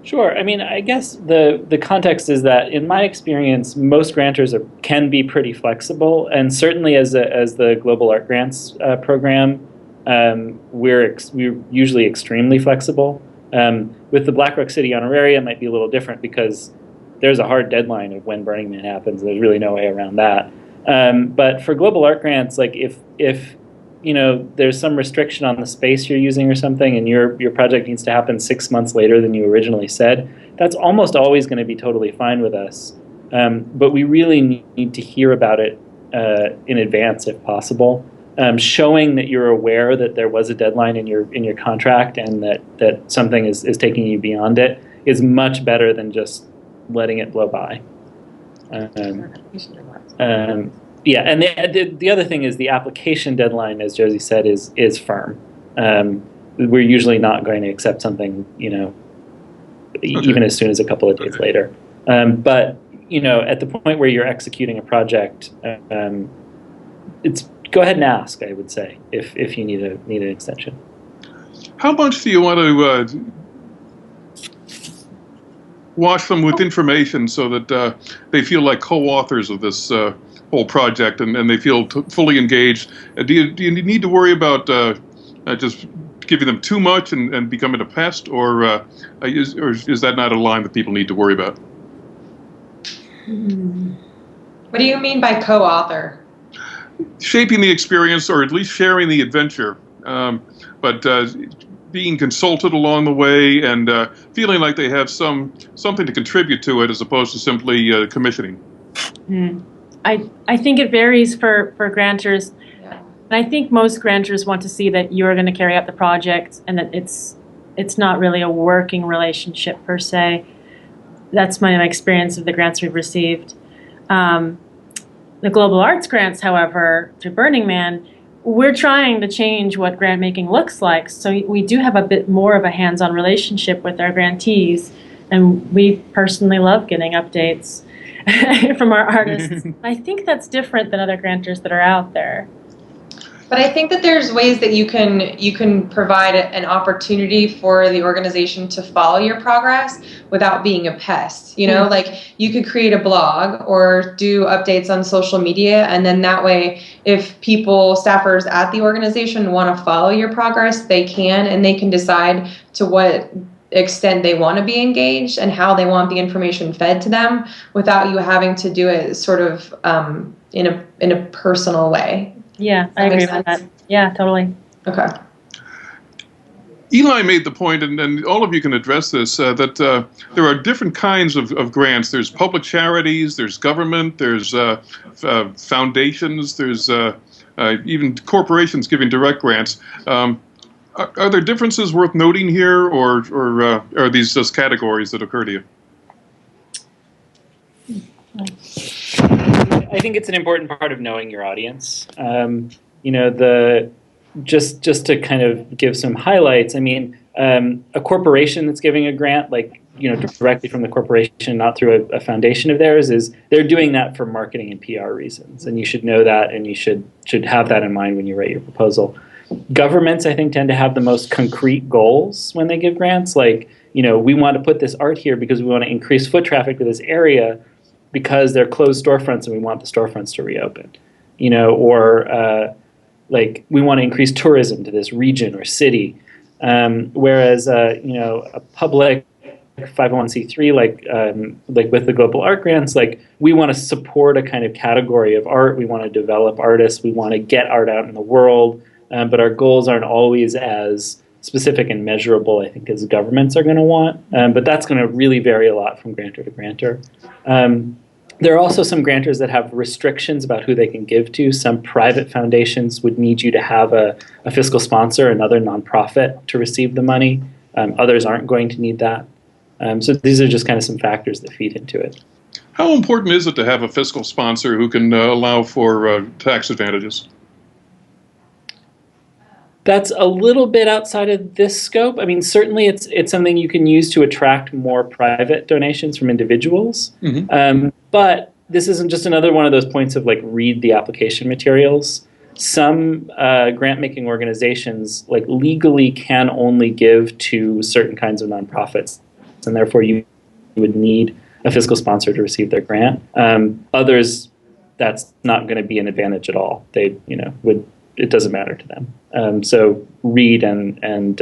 Speaker 3: Sure. I mean, I guess the context is that in my experience, most grantors can be pretty flexible, and certainly as the Global Art Grants program, we're usually extremely flexible. With the Black Rock City Honoraria, it might be a little different because there's a hard deadline of when Burning Man happens. There's really no way around that. But for global art grants, like if you know there's some restriction on the space you're using or something, and your project needs to happen 6 months later than you originally said, that's almost always going to be totally fine with us. But we really need to hear about it in advance, if possible. Showing that you're aware that there was a deadline in your contract and that something is taking you beyond it is much better than just letting it blow by. Yeah, and the other thing is the application deadline, as Josie said, is firm. We're usually not going to accept something, even as soon as a couple of days later. But at the point where you're executing a project, it's go ahead and ask. I would say if you need an extension. How
Speaker 1: much do you want to wash them with information so that they feel like co-authors of this whole project and they feel fully engaged? Do you need to worry about just giving them too much and becoming a pest, or is that not a line that people need to worry about?
Speaker 2: What do you mean by co-author?
Speaker 1: Shaping the experience, or at least sharing the adventure, but being consulted along the way and feeling like they have something to contribute to it as opposed to simply commissioning.
Speaker 4: I think it varies for grantors. Yeah. And I think most grantors want to see that you're going to carry out the project and that it's not really a working relationship per se. That's my experience of the grants we've received. The Global Arts grants, however, through Burning Man, we're trying to change what grant making looks like. So we do have a bit more of a hands-on relationship with our grantees, and we personally love getting updates from our artists. I think that's different than other grantors that are out there.
Speaker 2: But I think that there's ways that you can provide an opportunity for the organization to follow your progress without being a pest. Like you could create a blog or do updates on social media, and then that way, if staffers at the organization want to follow your progress, they can, and they can decide to what extent they want to be engaged and how they want the information fed to them without you having to do it sort of in a personal way.
Speaker 4: Yeah, I agree with that. Yeah, totally.
Speaker 2: Okay.
Speaker 1: Eli made the point, and all of you can address this, that there are different kinds of grants. There's public charities, there's government, there's foundations, there's even corporations giving direct grants. Are there differences worth noting here, or are these just categories that occur to you?
Speaker 3: I think it's an important part of knowing your audience. Just to kind of give some highlights. I mean, a corporation that's giving a grant, directly from the corporation, not through a foundation of theirs, they're doing that for marketing and PR reasons, and you should know that, and you should have that in mind when you write your proposal. Governments, I think, tend to have the most concrete goals when they give grants. We want to put this art here because we want to increase foot traffic to this area, because they're closed storefronts and we want the storefronts to reopen, or we want to increase tourism to this region or city. Whereas, a public 501c3, like with the Global Art Grants, we want to support a kind of category of art. We want to develop artists. We want to get art out in the world. But our goals aren't always as specific and measurable, I think, as governments are going to want. But that's going to really vary a lot from grantor to grantor. There are also some grantors that have restrictions about who they can give to. Some private foundations would need you to have a fiscal sponsor, another nonprofit, to receive the money. Others aren't going to need that. So these are just kind of some factors that feed into it.
Speaker 1: How important is it to have a fiscal sponsor who can allow for tax advantages?
Speaker 3: That's a little bit outside of this scope. I mean, certainly it's something you can use to attract more private donations from individuals. Mm-hmm. But this isn't just another one of those points of read the application materials. Some grant-making organizations legally can only give to certain kinds of nonprofits, and therefore you would need a fiscal sponsor to receive their grant. Others, that's not going to be an advantage at all. They it doesn't matter to them. So read and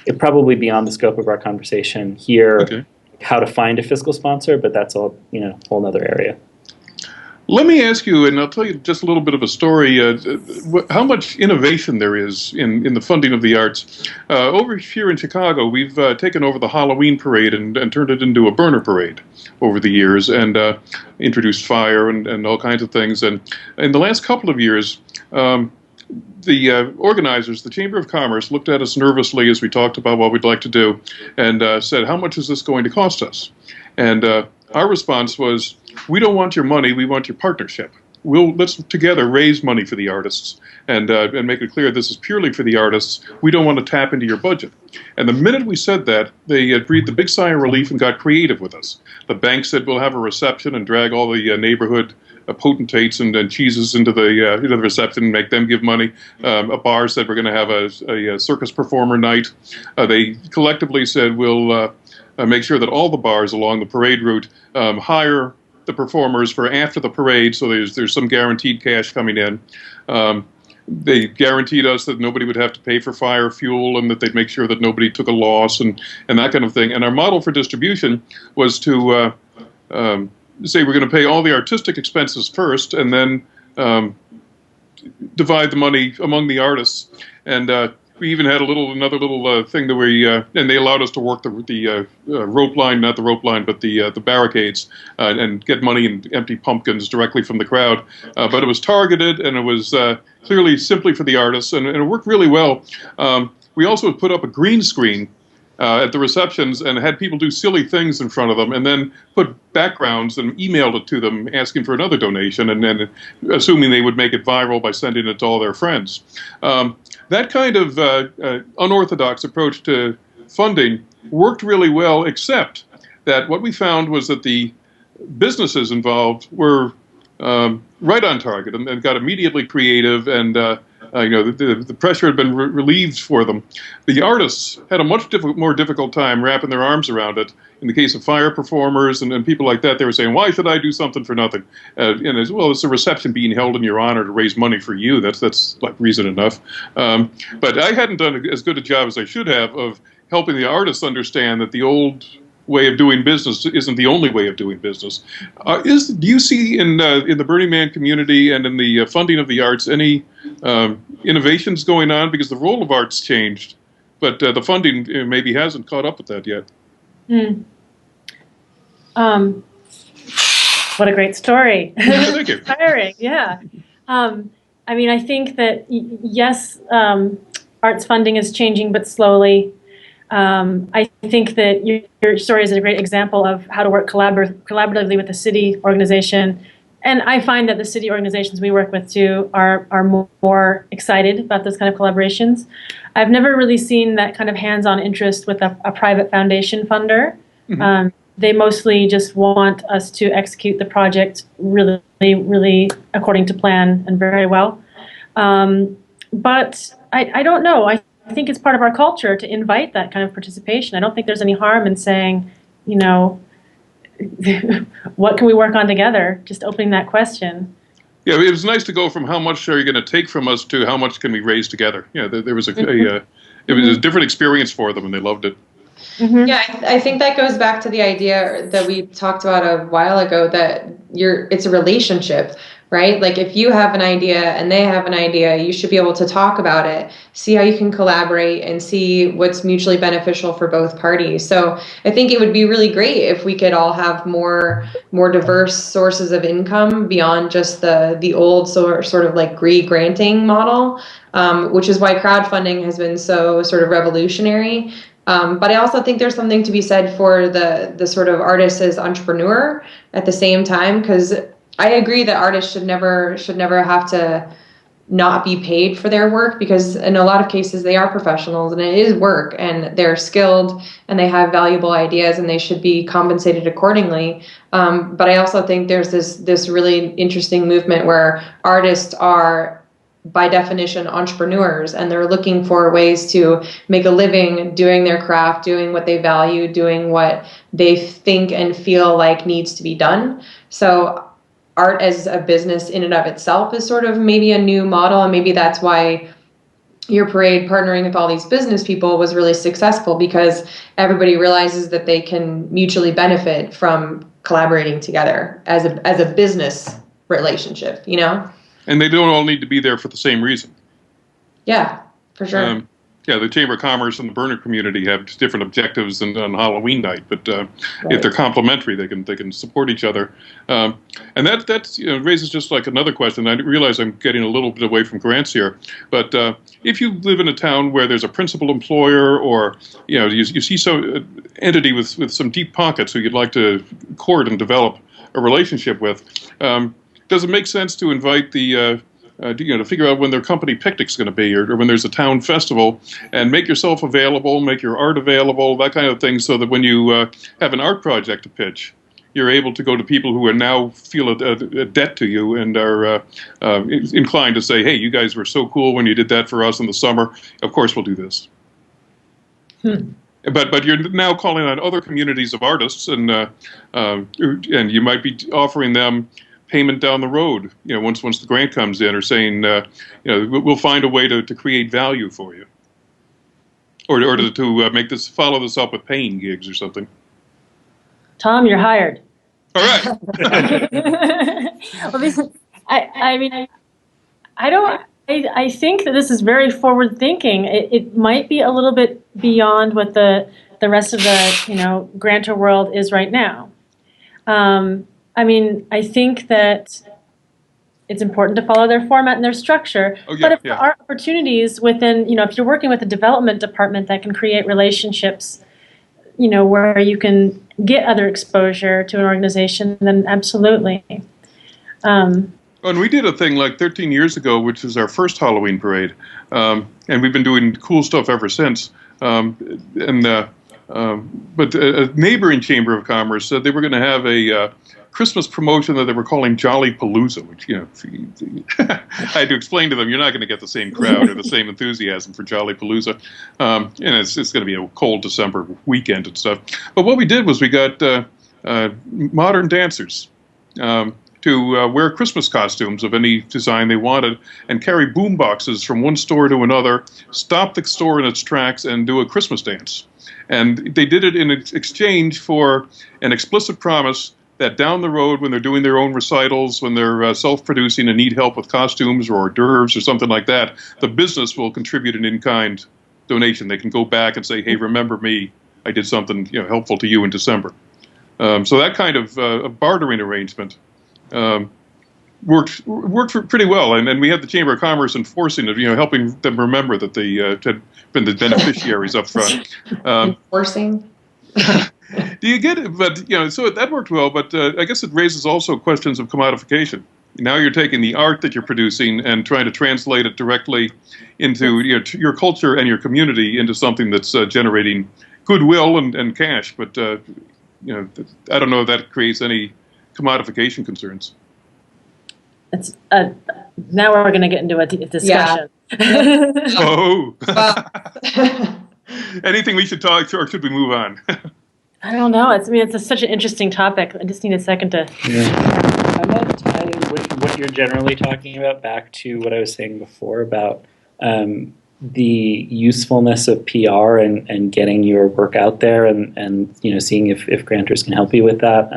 Speaker 3: it probably beyond the scope of our conversation here. Okay. how to find a fiscal sponsor, but that's all, whole nother area.
Speaker 1: Let me ask you, and I'll tell you just a little bit of a story, how much innovation there is in the funding of the arts. Over here in Chicago, we've taken over the Halloween parade and turned it into a burner parade over the years, and introduced fire and all kinds of things. And in the last couple of years, the organizers, the Chamber of Commerce, looked at us nervously as we talked about what we'd like to do, and said, how much is this going to cost us? And our response was, we don't want your money, we want your partnership. Let's together raise money for the artists and make it clear this is purely for the artists. We don't want to tap into your budget. And the minute we said that, they breathed a big sigh of relief and got creative with us. The bank said we'll have a reception and drag all the neighborhood potentates and cheeses into the reception and make them give money. A bar said we're going to have a circus performer night. They collectively said we'll make sure that all the bars along the parade route hire the performers for after the parade, so there's some guaranteed cash coming in. They guaranteed us that nobody would have to pay for fire fuel and that they'd make sure that nobody took a loss and that kind of thing. And our model for distribution was to say we're going to pay all the artistic expenses first and then divide the money among the artists. And we even had another little thing that and they allowed us to work the rope line, not the rope line, but the barricades, and get money in empty pumpkins directly from the crowd. But it was targeted, and it was clearly simply for the artists, and it worked really well. We also put up a green screen at the receptions and had people do silly things in front of them, and then put backgrounds and emailed it to them asking for another donation, and then assuming they would make it viral by sending it to all their friends. That kind of unorthodox approach to funding worked really well, except that what we found was that the businesses involved were right on target and got immediately creative, and the pressure had been relieved for them. The artists had a much more difficult time wrapping their arms around it. In the case of fire performers and people like that, they were saying, why should I do something for nothing? And as well, it's a reception being held in your honor to raise money for you. That's like reason enough. But I hadn't done as good a job as I should have of helping the artists understand that the old way of doing business isn't the only way of doing business. Do you see in the Burning Man community and in the funding of the arts any innovations going on? Because the role of arts changed, but the funding maybe hasn't caught up with that yet.
Speaker 4: What a great story.
Speaker 1: Thank you.
Speaker 4: Inspiring, yeah. I think that, yes, arts funding is changing, but slowly. I think that your story is a great example of how to work collaboratively with the city organization. And I find that the city organizations we work with, too, are more excited about those kind of collaborations. I've never really seen that kind of hands-on interest with a private foundation funder. Mm-hmm. They mostly just want us to execute the project really, really according to plan and very well. But I don't know. I think it's part of our culture to invite that kind of participation. I don't think there's any harm in saying, what can we work on together? Just opening that question.
Speaker 1: Yeah, it was nice to go from how much are you going to take from us to how much can we raise together. Yeah, there was it was a different experience for them, and they loved it.
Speaker 2: Mm-hmm. Yeah, I think that goes back to the idea that we talked about a while ago, that it's a relationship, right? Like if you have an idea and they have an idea, you should be able to talk about it, see how you can collaborate, and see what's mutually beneficial for both parties. So I think it would be really great if we could all have more diverse sources of income beyond just the old sort of like granting model, which is why crowdfunding has been so sort of revolutionary. But I also think there's something to be said for the sort of artist as entrepreneur at the same time, because I agree that artists should never have to not be paid for their work, because in a lot of cases they are professionals and it is work and they're skilled and they have valuable ideas and they should be compensated accordingly. But I also think there's this really interesting movement where artists are, by definition, entrepreneurs, and they're looking for ways to make a living doing their craft, doing what they value, doing what they think and feel like needs to be done. So art as a business in and of itself is sort of maybe a new model, and maybe that's why your parade partnering with all these business people was really successful because everybody realizes that they can mutually benefit from collaborating together as a business relationship, you know?
Speaker 1: And they don't all need to be there for the same reason.
Speaker 2: Yeah, for sure.
Speaker 1: Yeah, the Chamber of Commerce and the burner community have different objectives on Halloween night, but if they're complementary, they can support each other. And that raises just like another question. I realize I'm getting a little bit away from grants here, but if you live in a town where there's a principal employer, or you see some entity with some deep pockets who you'd like to court and develop a relationship with, does it make sense to invite the to figure out when their company picnic's going to be, or when there's a town festival, and make yourself available, make your art available, that kind of thing, so that when you have an art project to pitch, you're able to go to people who are now feel a debt to you and are inclined to say, hey, you guys were so cool when you did that for us in the summer. Of course we'll do this. But you're now calling on other communities of artists, and you might be offering them payment down the road, once the grant comes in, or saying, we'll find a way to create value for you, or to follow this up with paying gigs or something.
Speaker 4: Tom, you're hired.
Speaker 1: All right.
Speaker 4: Well, I think that this is very forward thinking. It might be a little bit beyond what the rest of the grantor world is right now. I think that it's important to follow their format and their structure. But if there are opportunities within, if you're working with a development department that can create relationships, where you can get other exposure to an organization, then absolutely.
Speaker 1: And we did a thing like 13 years ago, which was our first Halloween parade. And we've been doing cool stuff ever since. But a neighboring Chamber of Commerce said they were going to have a Christmas promotion that they were calling Jolly Palooza, which, I had to explain to them, you're not going to get the same crowd or the same enthusiasm for Jolly Palooza. And it's going to be a cold December weekend and stuff. But what we did was we got modern dancers to wear Christmas costumes of any design they wanted and carry boom boxes from one store to another, stop the store in its tracks, and do a Christmas dance. And they did it in exchange for an explicit promise that down the road, when they're doing their own recitals, when they're self-producing and need help with costumes or hors d'oeuvres or something like that, the business will contribute an in-kind donation. They can go back and say, hey, remember me, I did something helpful to you in December. So that kind of bartering arrangement worked pretty well, and we had the Chamber of Commerce enforcing it, helping them remember that they had been the beneficiaries up front.
Speaker 2: Enforcing?
Speaker 1: Do you get it? But so that worked well. But I guess it raises also questions of commodification. Now you're taking the art that you're producing and trying to translate it directly into your culture and your community into something that's generating goodwill and cash. But I don't know if that creates any commodification concerns.
Speaker 4: It's now we're going to get into a discussion.
Speaker 2: Yeah.
Speaker 1: Oh. Anything we should talk to, or should we move on?
Speaker 4: I don't know. It's such an interesting topic. I just need a second to.
Speaker 3: I might tie what you're generally talking about back to what I was saying before about the usefulness of PR and getting your work out there and seeing if grantors can help you with that.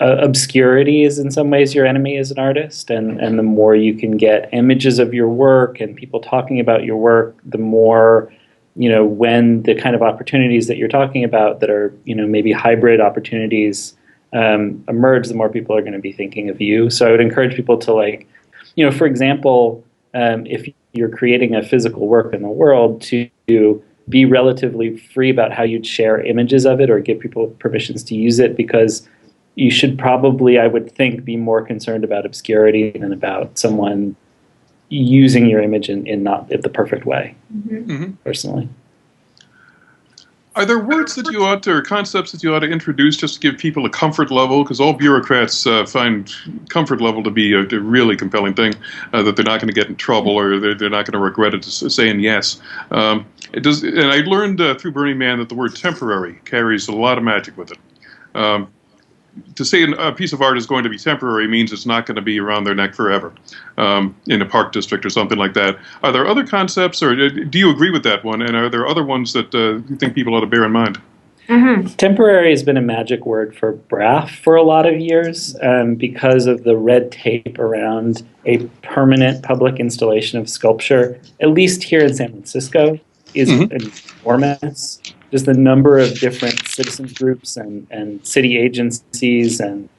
Speaker 3: Obscurity is in some ways your enemy as an artist, and the more you can get images of your work and people talking about your work, the more when the kind of opportunities that you're talking about that are maybe hybrid opportunities emerge, the more people are going to be thinking of you. So I would encourage people to for example, if you're creating a physical work in the world, to be relatively free about how you'd share images of it or give people permissions to use it, because you should probably, I would think, be more concerned about obscurity than about someone using your image in not the perfect way, personally.
Speaker 1: Are there words that you ought to, or concepts that you ought to introduce just to give people a comfort level? Because all bureaucrats find comfort level to be a really compelling thing, that they're not going to get in trouble or they're not going to regret it saying yes. It does, and I learned through Burning Man that the word temporary carries a lot of magic with it. to say a piece of art is going to be temporary means it's not going to be around their neck forever in a park district or something like that. Are there other concepts, or do you agree with that one? And are there other ones that you think people ought to bear in mind?
Speaker 3: Temporary has been a magic word for BRAF for a lot of years because of the red tape around a permanent public installation of sculpture, at least here in San Francisco, is enormous. Just the number of different citizens groups and city agencies and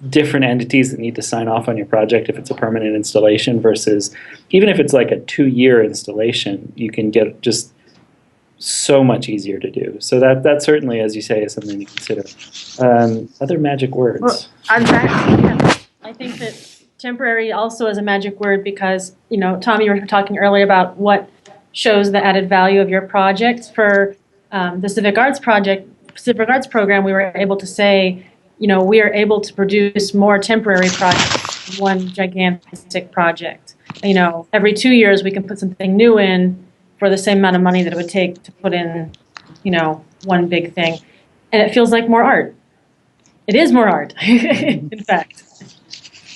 Speaker 3: different entities that need to sign off on your project if it's a permanent installation versus even if it's like a 2-year installation, you can get just so much easier to do. So that certainly, as you say, is something to consider. Other magic words.
Speaker 4: Well, I think that temporary also is a magic word because, you know, Tom, you were talking earlier about what shows the added value of your project. For the Civic Arts program, we were able to say, you know, we are able to produce more temporary projects than one gigantic project. You know, every 2 years we can put something new in for the same amount of money that it would take to put in, you know, one big thing. And it feels like more art. It is more art, in fact.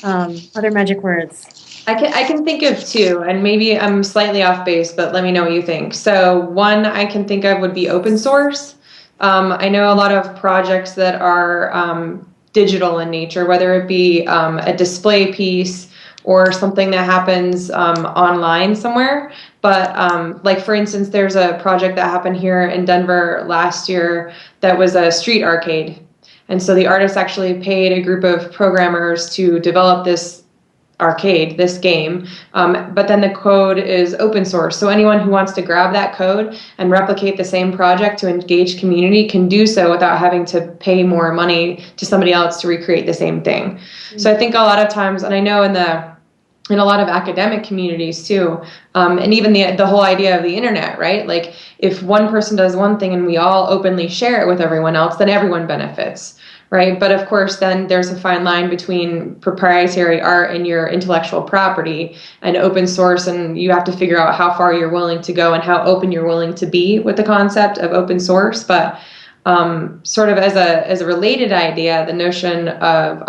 Speaker 4: Other magic words.
Speaker 2: I can think of two, and maybe I'm slightly off base, but let me know what you think. So one I can think of would be open source. I know a lot of projects that are digital in nature, whether it be a display piece or something that happens online somewhere. But like, for instance, there's a project that happened here in Denver last year that was a street arcade. And so the artist actually paid a group of programmers to develop this arcade, this game, but then the code is open source. So anyone who wants to grab that code and replicate the same project to engage community can do so without having to pay more money to somebody else to recreate the same thing. Mm-hmm. So I think a lot of times, and I know in a lot of academic communities too, and even the whole idea of the internet, right? Like if one person does one thing and we all openly share it with everyone else, then everyone benefits, right? But of course, then there's a fine line between proprietary art and your intellectual property and open source, and you have to figure out how far you're willing to go and how open you're willing to be with the concept of open source. But sort of as a related idea, the notion of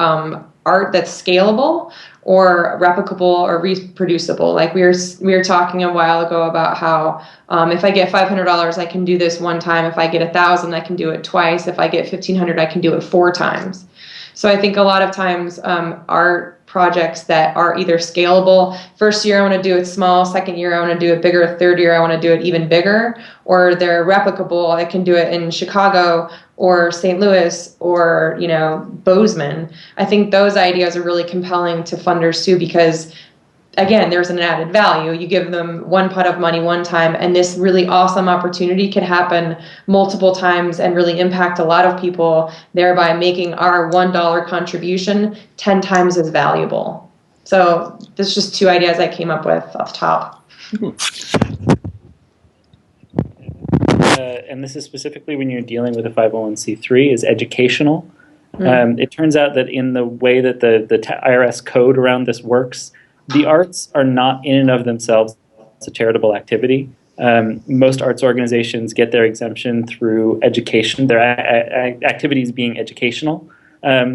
Speaker 2: art that's scalable or replicable or reproducible. Like we were talking a while ago about how if I get $500, I can do this one time. If I get 1,000, I can do it twice. If I get 1,500, I can do it 4 times. So I think a lot of times art projects that are either scalable, first year I want to do it small, second year I want to do it bigger, third year I want to do it even bigger, or they're replicable. I can do it in Chicago or St. Louis or, you know, Bozeman. I think those ideas are really compelling to funders too, because again, there's an added value. You give them one pot of money one time, and this really awesome opportunity could happen multiple times and really impact a lot of people, thereby making our $1 contribution 10 times as valuable. So there's just 2 ideas I came up with off the top.
Speaker 3: And this is specifically when you're dealing with a 501c3, is educational. It turns out that in the way that the IRS code around this works, the arts are not in and of themselves a charitable activity. Most arts organizations get their exemption through education, their activities being educational.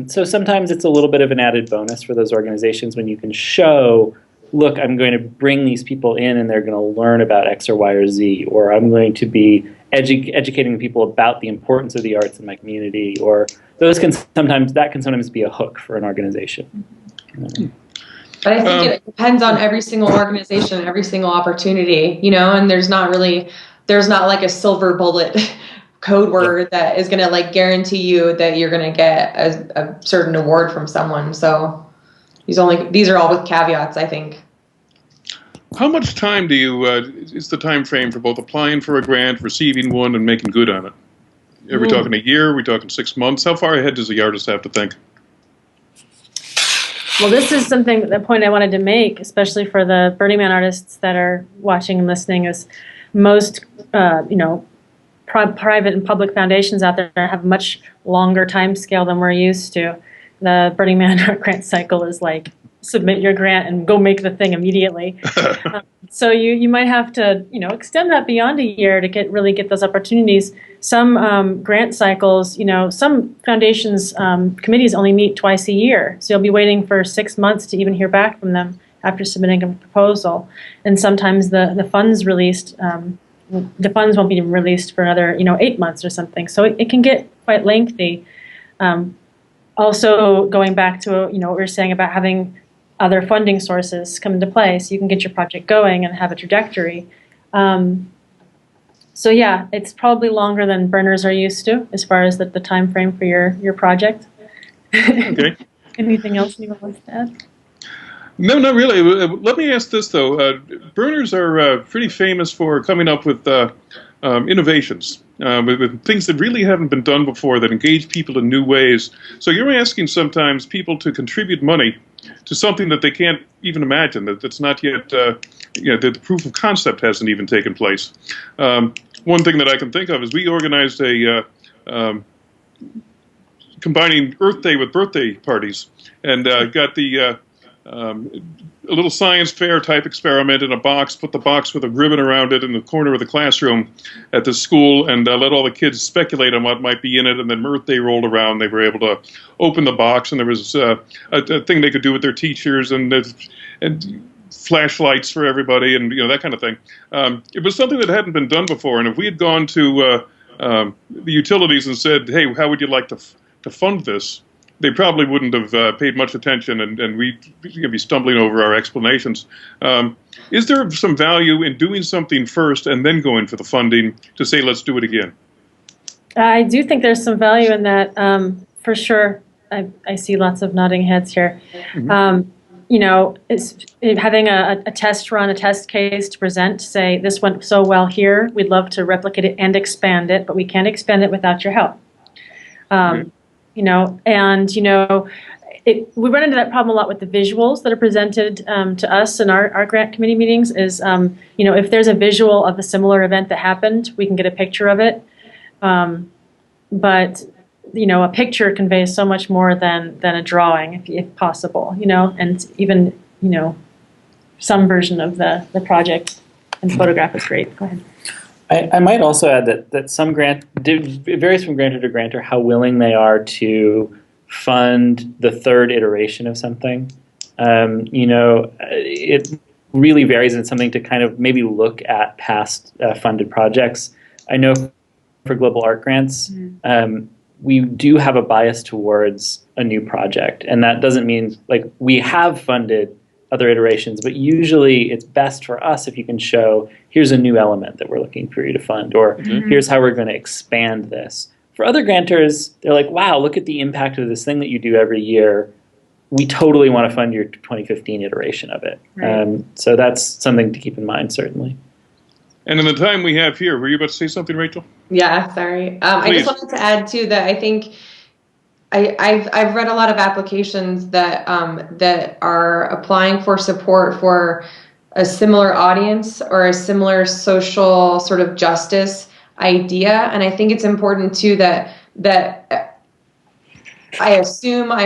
Speaker 3: So sometimes it's a little bit of an added bonus for those organizations when you can show, look, I'm going to bring these people in and they're going to learn about X or Y or Z, or I'm going to be educating people about the importance of the arts in my community, or that can sometimes be a hook for an organization.
Speaker 2: But I think it depends on every single organization, every single opportunity, you know, and there's not like a silver bullet code word that is going to like guarantee you that you're going to get a certain award from someone. So these are all with caveats, I think.
Speaker 1: How much time is the time frame for both applying for a grant, receiving one, and making good on it? Are we talking a year? Are we talking 6 months? How far ahead does the artist have to think?
Speaker 4: Well, this is the point I wanted to make, especially for the Burning Man artists that are watching and listening, is most, private and public foundations out there have a much longer time scale than we're used to. The Burning Man art grant cycle is like, submit your grant and go make the thing immediately. So you might have to, extend that beyond a year to really get those opportunities. Some grant cycles, some foundations committees only meet twice a year. So you'll be waiting for 6 months to even hear back from them after submitting a proposal. And sometimes the funds released, the funds won't be released for another, 8 months or something. So it can get quite lengthy. Also, going back to what we were saying about having other funding sources come into play, so you can get your project going and have a trajectory. So yeah, it's probably longer than burners are used to as far as the time frame for your project.
Speaker 1: Okay.
Speaker 4: Anything else anyone wants to add?
Speaker 1: No, not really. Let me ask this, though. Burners are pretty famous for coming up with innovations, with things that really haven't been done before that engage people in new ways. So you're asking sometimes people to contribute money to something that they can't even imagine, that's not yet, the proof of concept hasn't even taken place. One thing that I can think of is we organized a combining Earth Day with birthday parties, and got the a little science fair type experiment in a box, put the box with a ribbon around it in the corner of the classroom at the school, and let all the kids speculate on what might be in it. And then Earth Day rolled around, they were able to open the box, and there was a thing they could do with their teachers, and flashlights for everybody, and that kind of thing. It was something that hadn't been done before, and if we had gone to the utilities and said, "Hey, how would you like to fund this?" they probably wouldn't have paid much attention, and we'd be stumbling over our explanations. Is there some value in doing something first and then going for the funding to say, let's do it again?
Speaker 4: I do think there's some value in that, for sure. I see lots of nodding heads here. Mm-hmm. Having a test run, a test case to present, to say, this went so well here, we'd love to replicate it and expand it, but we can't expand it without your help. Mm-hmm. We run into that problem a lot with the visuals that are presented to us in our grant committee meetings is, if there's a visual of a similar event that happened, we can get a picture of it. But a picture conveys so much more than a drawing, if possible, and even, some version of the project and photograph is great. Go ahead.
Speaker 3: I might also add that some it varies from grantor to grantor how willing they are to fund the third iteration of something. It really varies, and it's something to kind of maybe look at past funded projects. I know for global art grants, we do have a bias towards a new project, and that doesn't mean we have funded other iterations, but usually it's best for us if you can show, here's a new element that we're looking for you to fund, or here's how we're going to expand this. For other grantors, they're like, wow, look at the impact of this thing that you do every year. We totally want to fund your 2015 iteration of it. Right. So that's something to keep in mind, certainly.
Speaker 1: And in the time we have here, were you about to say something, Rachel?
Speaker 2: Yeah, sorry. I just wanted to add, too, that I think I've read a lot of applications that that are applying for support for a similar audience or a similar social sort of justice idea, and I think it's important too that I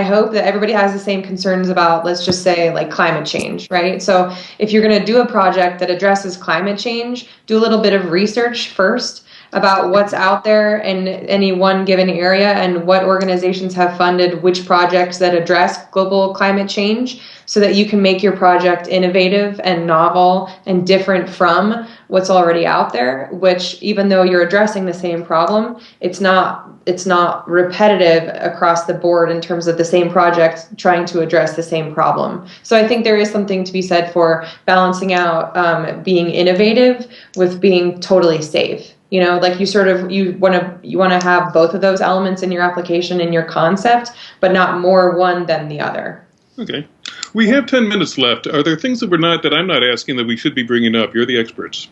Speaker 2: hope that everybody has the same concerns about, let's just say, climate change, right? So if you're going to do a project that addresses climate change, do a little bit of research first about what's out there in any one given area and what organizations have funded which projects that address global climate change, so that you can make your project innovative and novel and different from what's already out there, which, even though you're addressing the same problem, it's not repetitive across the board in terms of the same project trying to address the same problem. So I think there is something to be said for balancing out being innovative with being totally safe. You want to have both of those elements in your application and your concept, but not more one than the other.
Speaker 1: Okay. We have 10 minutes left. Are there things that I'm not asking that we should be bringing up? You're the experts.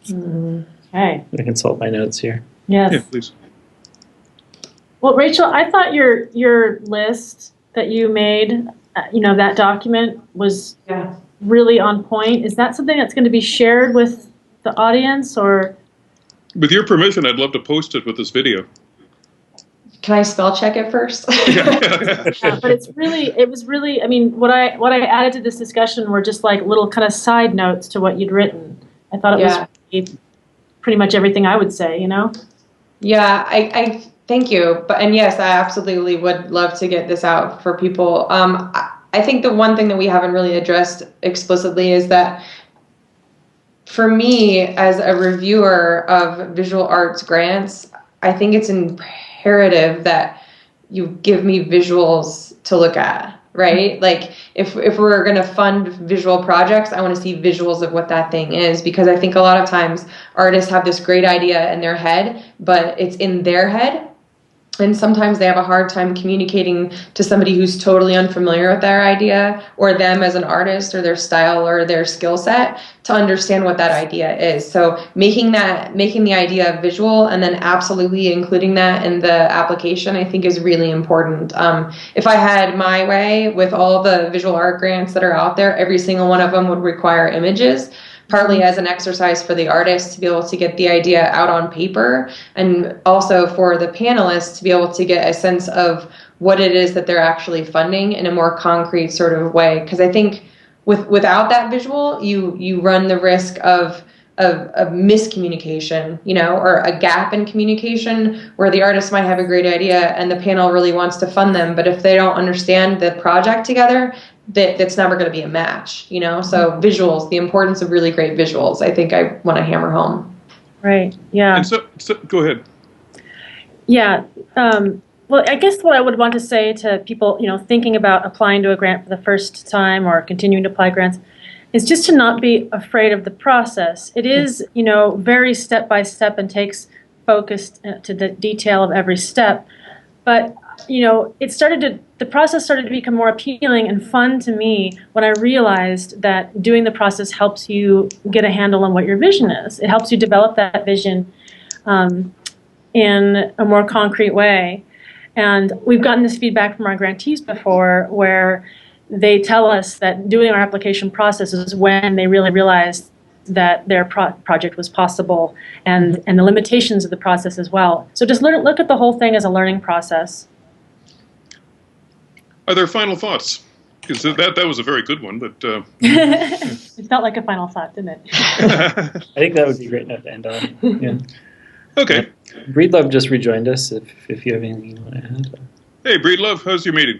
Speaker 4: Okay.
Speaker 3: I consult my notes here.
Speaker 4: Yes.
Speaker 1: Yeah, please.
Speaker 4: Well, Rachel, I thought your list that you made, that document was really on point. Is that something that's going to be shared with the audience, or?
Speaker 1: With your permission, I'd love to post it with this video.
Speaker 2: Can I spell check it first?
Speaker 4: Yeah, but it was really, I mean, what I added to this discussion were just like little kind of side notes to what you'd written. I thought it was pretty much everything I would say,
Speaker 2: Yeah, I thank you. And yes, I absolutely would love to get this out for people. I think the one thing that we haven't really addressed explicitly is that for me, as a reviewer of visual arts grants, I think it's imperative that you give me visuals to look at, right? Like if we're going to fund visual projects, I want to see visuals of what that thing is, because I think a lot of times artists have this great idea in their head, but it's in their head. And sometimes they have a hard time communicating to somebody who's totally unfamiliar with their idea or them as an artist or their style or their skill set to understand what that idea is. So making the idea visual and then absolutely including that in the application, I think is really important. If I had my way with all the visual art grants that are out there, every single one of them would require images, partly as an exercise for the artist to be able to get the idea out on paper, and also for the panelists to be able to get a sense of what it is that they're actually funding in a more concrete sort of way. Because I think without that visual, you run the risk of miscommunication, or a gap in communication where the artist might have a great idea and the panel really wants to fund them, but if they don't understand the project together, that's never going to be a match, So visuals, the importance of really great visuals, I think I want to hammer home.
Speaker 4: Right. Yeah.
Speaker 1: And so go ahead.
Speaker 4: Yeah. Well, I guess what I would want to say to people, thinking about applying to a grant for the first time or continuing to apply grants, is just to not be afraid of the process. It is, very step by step and takes focus to the detail of every step. But, the process started to become more appealing and fun to me when I realized that doing the process helps you get a handle on what your vision is. It helps you develop that vision in a more concrete way. And we've gotten this feedback from our grantees before where they tell us that doing our application process is when they really realized that their project was possible and the limitations of the process as well. So just look at the whole thing as a learning process.
Speaker 1: Are there final thoughts? Because that was a very good one, but...
Speaker 4: It felt like a final thought, didn't it?
Speaker 3: I think that would be great enough to end on. Yeah.
Speaker 1: Okay.
Speaker 3: Breedlove just rejoined us, if you have anything you want to add.
Speaker 1: Hey, Breedlove, how's your meeting?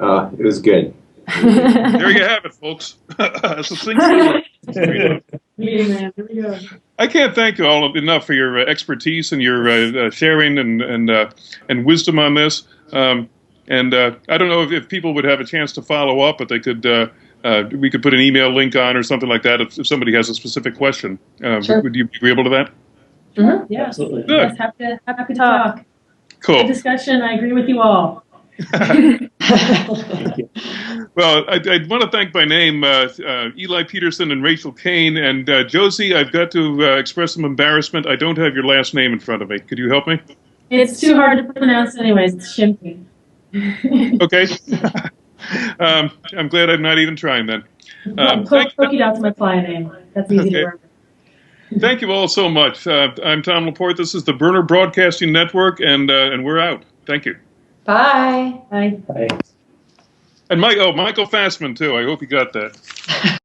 Speaker 6: It was good.
Speaker 1: There you have it, folks. That's the thing.
Speaker 4: Meeting man, here we go.
Speaker 1: I can't thank you all enough for your expertise and your sharing and wisdom on this. And I don't know if people would have a chance to follow up, but they could. We could put an email link on or something like that if somebody has a specific question.
Speaker 2: Sure.
Speaker 1: Would you be agreeable to that?
Speaker 4: Mm-hmm. Yeah,
Speaker 3: absolutely.
Speaker 1: Good.
Speaker 4: Yes, happy to talk.
Speaker 1: Cool.
Speaker 4: Good discussion. I agree with you all.
Speaker 1: Well, I want to thank by name Eli Peterson and Rachel Cain. And Josie, I've got to express some embarrassment. I don't have your last name in front of me. Could you help me?
Speaker 4: It's too hard to pronounce anyways. It's Schimke.
Speaker 1: Okay. I'm glad I'm not even trying then.
Speaker 4: Polka dot's my fly name. That's easy to remember.
Speaker 1: Thank you all so much. I'm Tom LaPorte. This is the Burner Broadcasting Network, and we're out. Thank you.
Speaker 2: Bye.
Speaker 4: Bye.
Speaker 3: Bye.
Speaker 1: And Michael Fassman, too. I hope you got that.